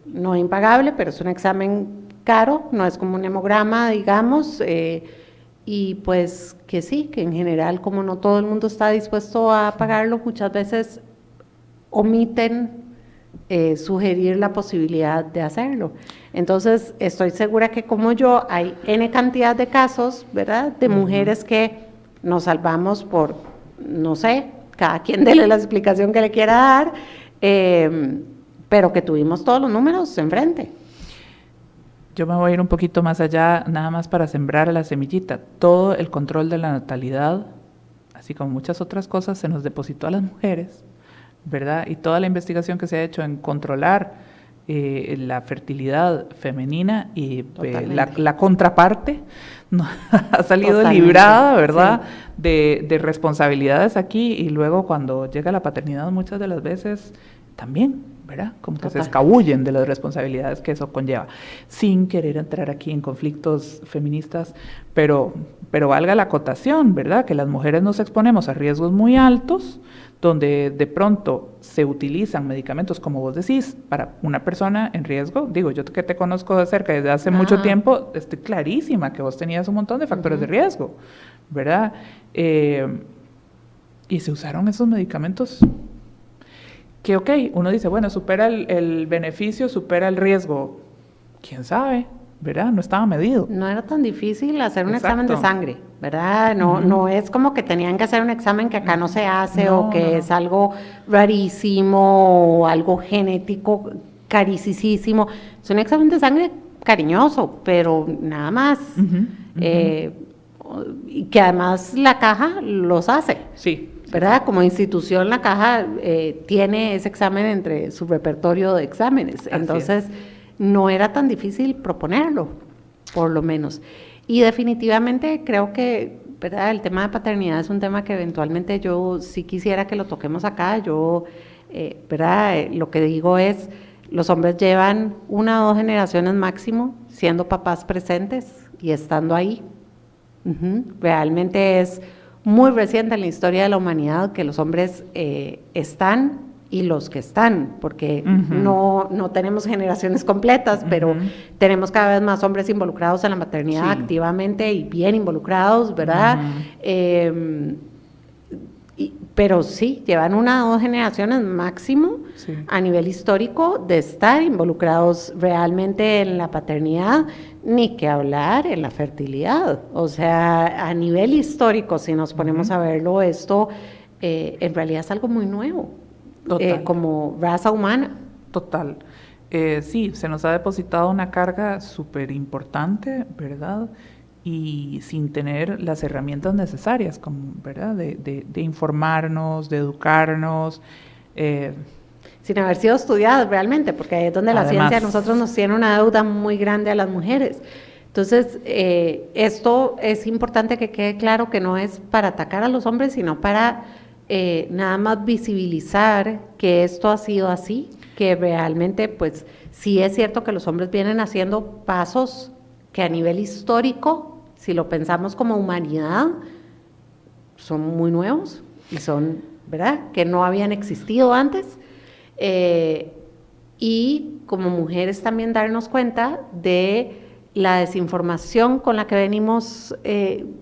no impagable, pero es un examen caro, no es como un hemograma, digamos, y pues que sí, que en general como no todo el mundo está dispuesto a pagarlo, muchas veces omiten sugerir la posibilidad de hacerlo. Entonces, estoy segura que como yo, hay N cantidad de casos, ¿verdad?, de mujeres que nos salvamos por, no sé, cada quien dele la explicación que le quiera dar, pero que tuvimos todos los números enfrente. Yo me voy a ir un poquito más allá, nada más para sembrar la semillita. Todo el control de la natalidad, así como muchas otras cosas, se nos depositó a las mujeres, ¿verdad? Y toda la investigación que se ha hecho en controlar la fertilidad femenina y la contraparte no, ha salido Totalmente. librada, ¿verdad? Sí. De responsabilidades aquí, y luego cuando llega la paternidad muchas de las veces también, ¿verdad? Como que se escabullen de las responsabilidades que eso conlleva, sin querer entrar aquí en conflictos feministas, pero valga la acotación, ¿verdad? Que las mujeres nos exponemos a riesgos muy altos, donde de pronto se utilizan medicamentos, como vos decís, para una persona en riesgo. Digo, yo que te conozco de cerca desde hace mucho tiempo, estoy clarísima que vos tenías un montón de factores de riesgo, ¿verdad? Y se usaron esos medicamentos que, ok, uno dice, bueno, supera el beneficio, supera el riesgo. ¿Quién sabe? ¿Verdad? No estaba medido. No era tan difícil hacer un examen de sangre, ¿verdad? No, no es como que tenían que hacer un examen que acá no se hace, o que es algo rarísimo o algo genético carísimo. Es un examen de sangre cariñoso, pero nada más. Y que además la caja los hace. Sí. ¿Verdad? Como institución la caja tiene ese examen entre su repertorio de exámenes. Entonces, no era tan difícil proponerlo, por lo menos. Y definitivamente creo que, ¿verdad?, el tema de paternidad es un tema que eventualmente yo sí quisiera que lo toquemos acá. Yo, ¿verdad?, lo que digo es, los hombres llevan 1 o 2 generaciones máximo siendo papás presentes y estando ahí. Realmente es muy reciente en la historia de la humanidad que los hombres están, y los que están, porque no tenemos generaciones completas, pero tenemos cada vez más hombres involucrados en la maternidad activamente y bien involucrados, ¿verdad? Pero sí, llevan 1 o 2 generaciones máximo a nivel histórico de estar involucrados realmente en la paternidad, ni que hablar en la fertilidad. O sea, a nivel histórico, si nos ponemos a verlo, esto en realidad es algo muy nuevo. Como raza humana. Total. Sí, se nos ha depositado una carga súper importante, ¿verdad? Y sin tener las herramientas necesarias, como, ¿verdad? De informarnos, de educarnos. Sin haber sido estudiadas realmente, porque ahí es donde la ciencia a nosotros nos tiene una deuda muy grande a las mujeres. Entonces, esto es importante que quede claro que no es para atacar a los hombres, sino para nada más visibilizar que esto ha sido así, que realmente pues sí es cierto que los hombres vienen haciendo pasos que a nivel histórico, si lo pensamos como humanidad, son muy nuevos y son, ¿verdad?, que no habían existido antes, y como mujeres también darnos cuenta de la desinformación con la que venimos,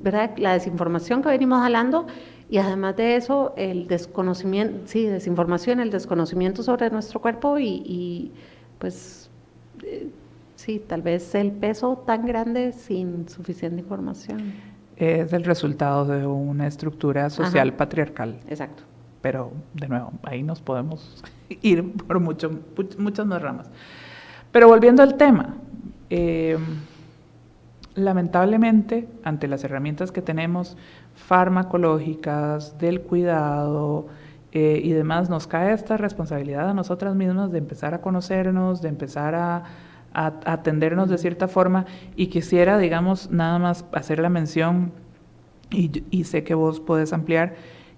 ¿verdad?, la desinformación que venimos hablando. Y además de eso, el desconocimiento, desinformación, el desconocimiento sobre nuestro cuerpo y pues, tal vez el peso tan grande sin suficiente información. Es el resultado de una estructura social patriarcal. Exacto. Pero, de nuevo, ahí nos podemos ir por muchas más ramas. Pero volviendo al tema, lamentablemente, ante las herramientas que tenemos farmacológicas, del cuidado y demás, nos cae esta responsabilidad a nosotras mismas de empezar a conocernos, de empezar a atendernos de cierta forma. Y quisiera, digamos, nada más hacer la mención, y sé que vos podés ampliar,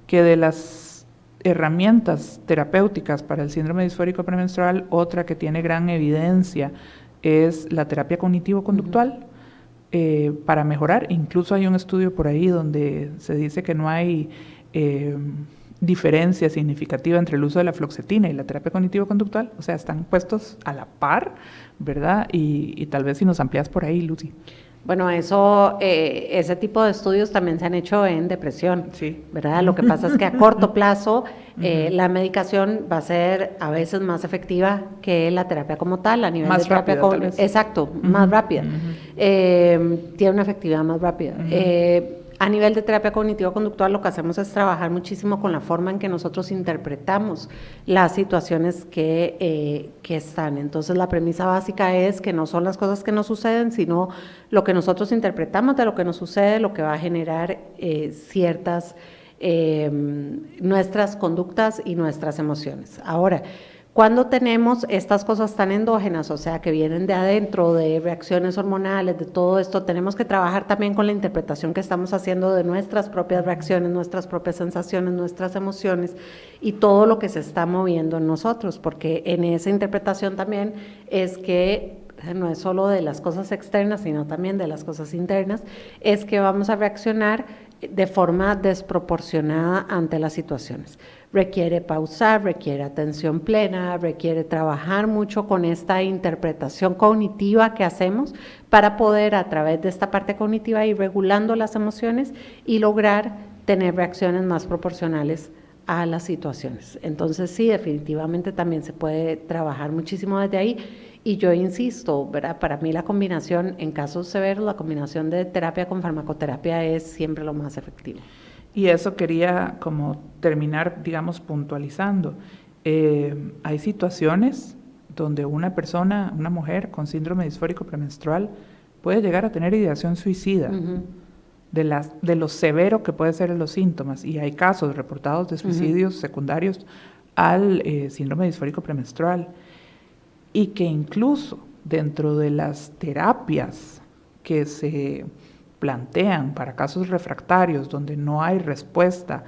que de las herramientas terapéuticas para el síndrome disfórico premenstrual, otra que tiene gran evidencia es la terapia cognitivo-conductual. Para mejorar. Incluso hay un estudio por ahí donde se dice que no hay diferencia significativa entre el uso de la fluoxetina y la terapia cognitivo-conductual, o sea, están puestos a la par, ¿verdad? Y tal vez si nos amplías por ahí, Lucy. Bueno, eso, ese tipo de estudios también se han hecho en depresión, sí, ¿verdad? Lo que pasa es que a corto plazo la medicación va a ser a veces más efectiva que la terapia como tal, a nivel más de terapia rápida, exacto, más rápida. Tiene una efectividad más rápida. A nivel de terapia cognitivo-conductual lo que hacemos es trabajar muchísimo con la forma en que nosotros interpretamos las situaciones que están. Entonces la premisa básica es que no son las cosas que nos suceden, sino lo que nosotros interpretamos de lo que nos sucede, lo que va a generar ciertas nuestras conductas y nuestras emociones. Ahora, cuando tenemos estas cosas tan endógenas, o sea, que vienen de adentro, de reacciones hormonales, de todo esto, tenemos que trabajar también con la interpretación que estamos haciendo de nuestras propias reacciones, nuestras propias sensaciones, nuestras emociones y todo lo que se está moviendo en nosotros, porque en esa interpretación también es que no es solo de las cosas externas, sino también de las cosas internas, es que vamos a reaccionar de forma desproporcionada ante las situaciones. Requiere pausar, requiere atención plena, requiere trabajar mucho con esta interpretación cognitiva que hacemos para poder a través de esta parte cognitiva ir regulando las emociones y lograr tener reacciones más proporcionales a las situaciones. Entonces sí, definitivamente también se puede trabajar muchísimo desde ahí. Y yo insisto, ¿verdad? Para mí la combinación, en casos severos, la combinación de terapia con farmacoterapia es siempre lo más efectivo. Y eso quería como terminar, digamos, puntualizando. Hay situaciones donde una persona, una mujer con síndrome disfórico premenstrual puede llegar a tener ideación suicida, de lo severo que puede ser los síntomas. Y hay casos reportados de suicidios secundarios al síndrome disfórico premenstrual. Y que incluso dentro de las terapias que se plantean para casos refractarios donde no hay respuesta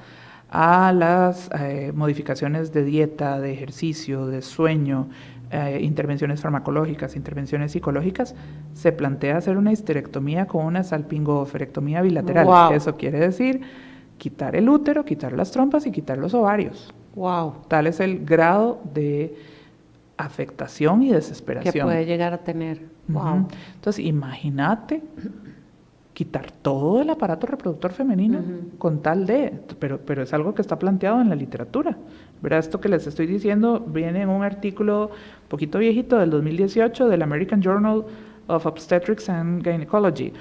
a las modificaciones de dieta, de ejercicio, de sueño, intervenciones farmacológicas, intervenciones psicológicas, se plantea hacer una histerectomía con una salpingoferectomía bilateral. Wow. Eso quiere decir quitar el útero, quitar las trompas y quitar los ovarios. Wow. Tal es el grado de afectación y desesperación que puede llegar a tener. Wow. Entonces, imagínate quitar todo el aparato reproductor femenino con tal de, pero es algo que está planteado en la literatura, ¿verdad? Esto que les estoy diciendo viene en un artículo un poquito viejito del 2018 del American Journal of Obstetrics and Gynecology.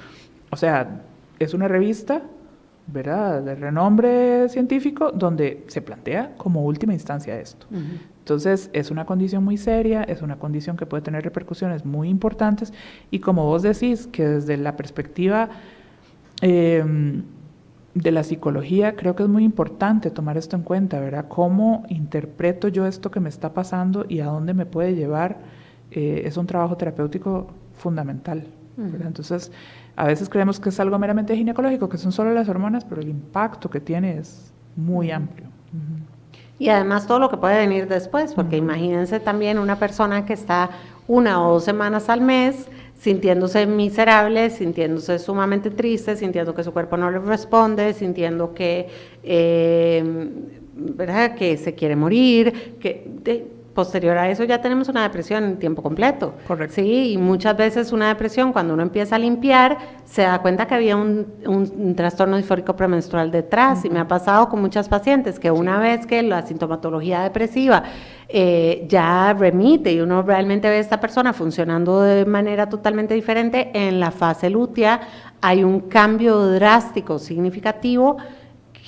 O sea, es una revista, ¿verdad?, de renombre científico, donde se plantea como última instancia esto. Entonces, es una condición muy seria, es una condición que puede tener repercusiones muy importantes, y como vos decís, que desde la perspectiva de la psicología, creo que es muy importante tomar esto en cuenta, ¿verdad? ¿Cómo interpreto yo esto que me está pasando y a dónde me puede llevar? Es un trabajo terapéutico fundamental, ¿verdad? Entonces, a veces creemos que es algo meramente ginecológico, que son solo las hormonas, pero el impacto que tiene es muy amplio. Y además todo lo que puede venir después, porque imagínense también una persona que está 1 o 2 semanas al mes sintiéndose miserable, sintiéndose sumamente triste, sintiendo que su cuerpo no le responde, sintiendo que, ¿verdad?, que se quiere morir, posterior a eso ya tenemos una depresión en tiempo completo. Correcto. Sí, y muchas veces una depresión, cuando uno empieza a limpiar, se da cuenta que había un trastorno disfórico premenstrual detrás, y me ha pasado con muchas pacientes que una vez que la sintomatología depresiva ya remite y uno realmente ve a esta persona funcionando de manera totalmente diferente, en la fase lútea hay un cambio drástico, significativo,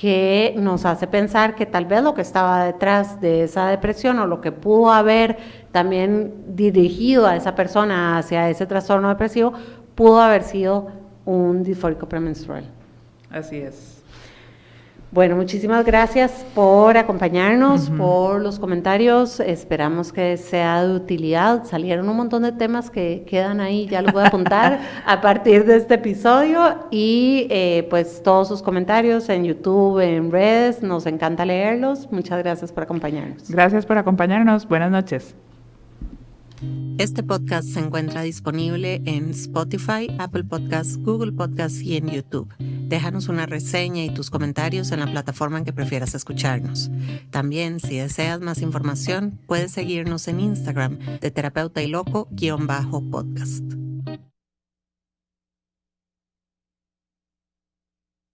que nos hace pensar que tal vez lo que estaba detrás de esa depresión, o lo que pudo haber también dirigido a esa persona hacia ese trastorno depresivo, pudo haber sido un disfórico premenstrual. Así es. Bueno, muchísimas gracias por acompañarnos, por los comentarios. Esperamos que sea de utilidad. Salieron un montón de temas que quedan ahí, ya los voy a apuntar a partir de este episodio. Y pues todos sus comentarios en YouTube, en redes, nos encanta leerlos. Muchas gracias por acompañarnos. Gracias por acompañarnos. Buenas noches. Este podcast se encuentra disponible en Spotify, Apple Podcasts, Google Podcasts y en YouTube. Déjanos una reseña y tus comentarios en la plataforma en que prefieras escucharnos. También, si deseas más información, puedes seguirnos en Instagram de Terapeuta y Loco _podcast.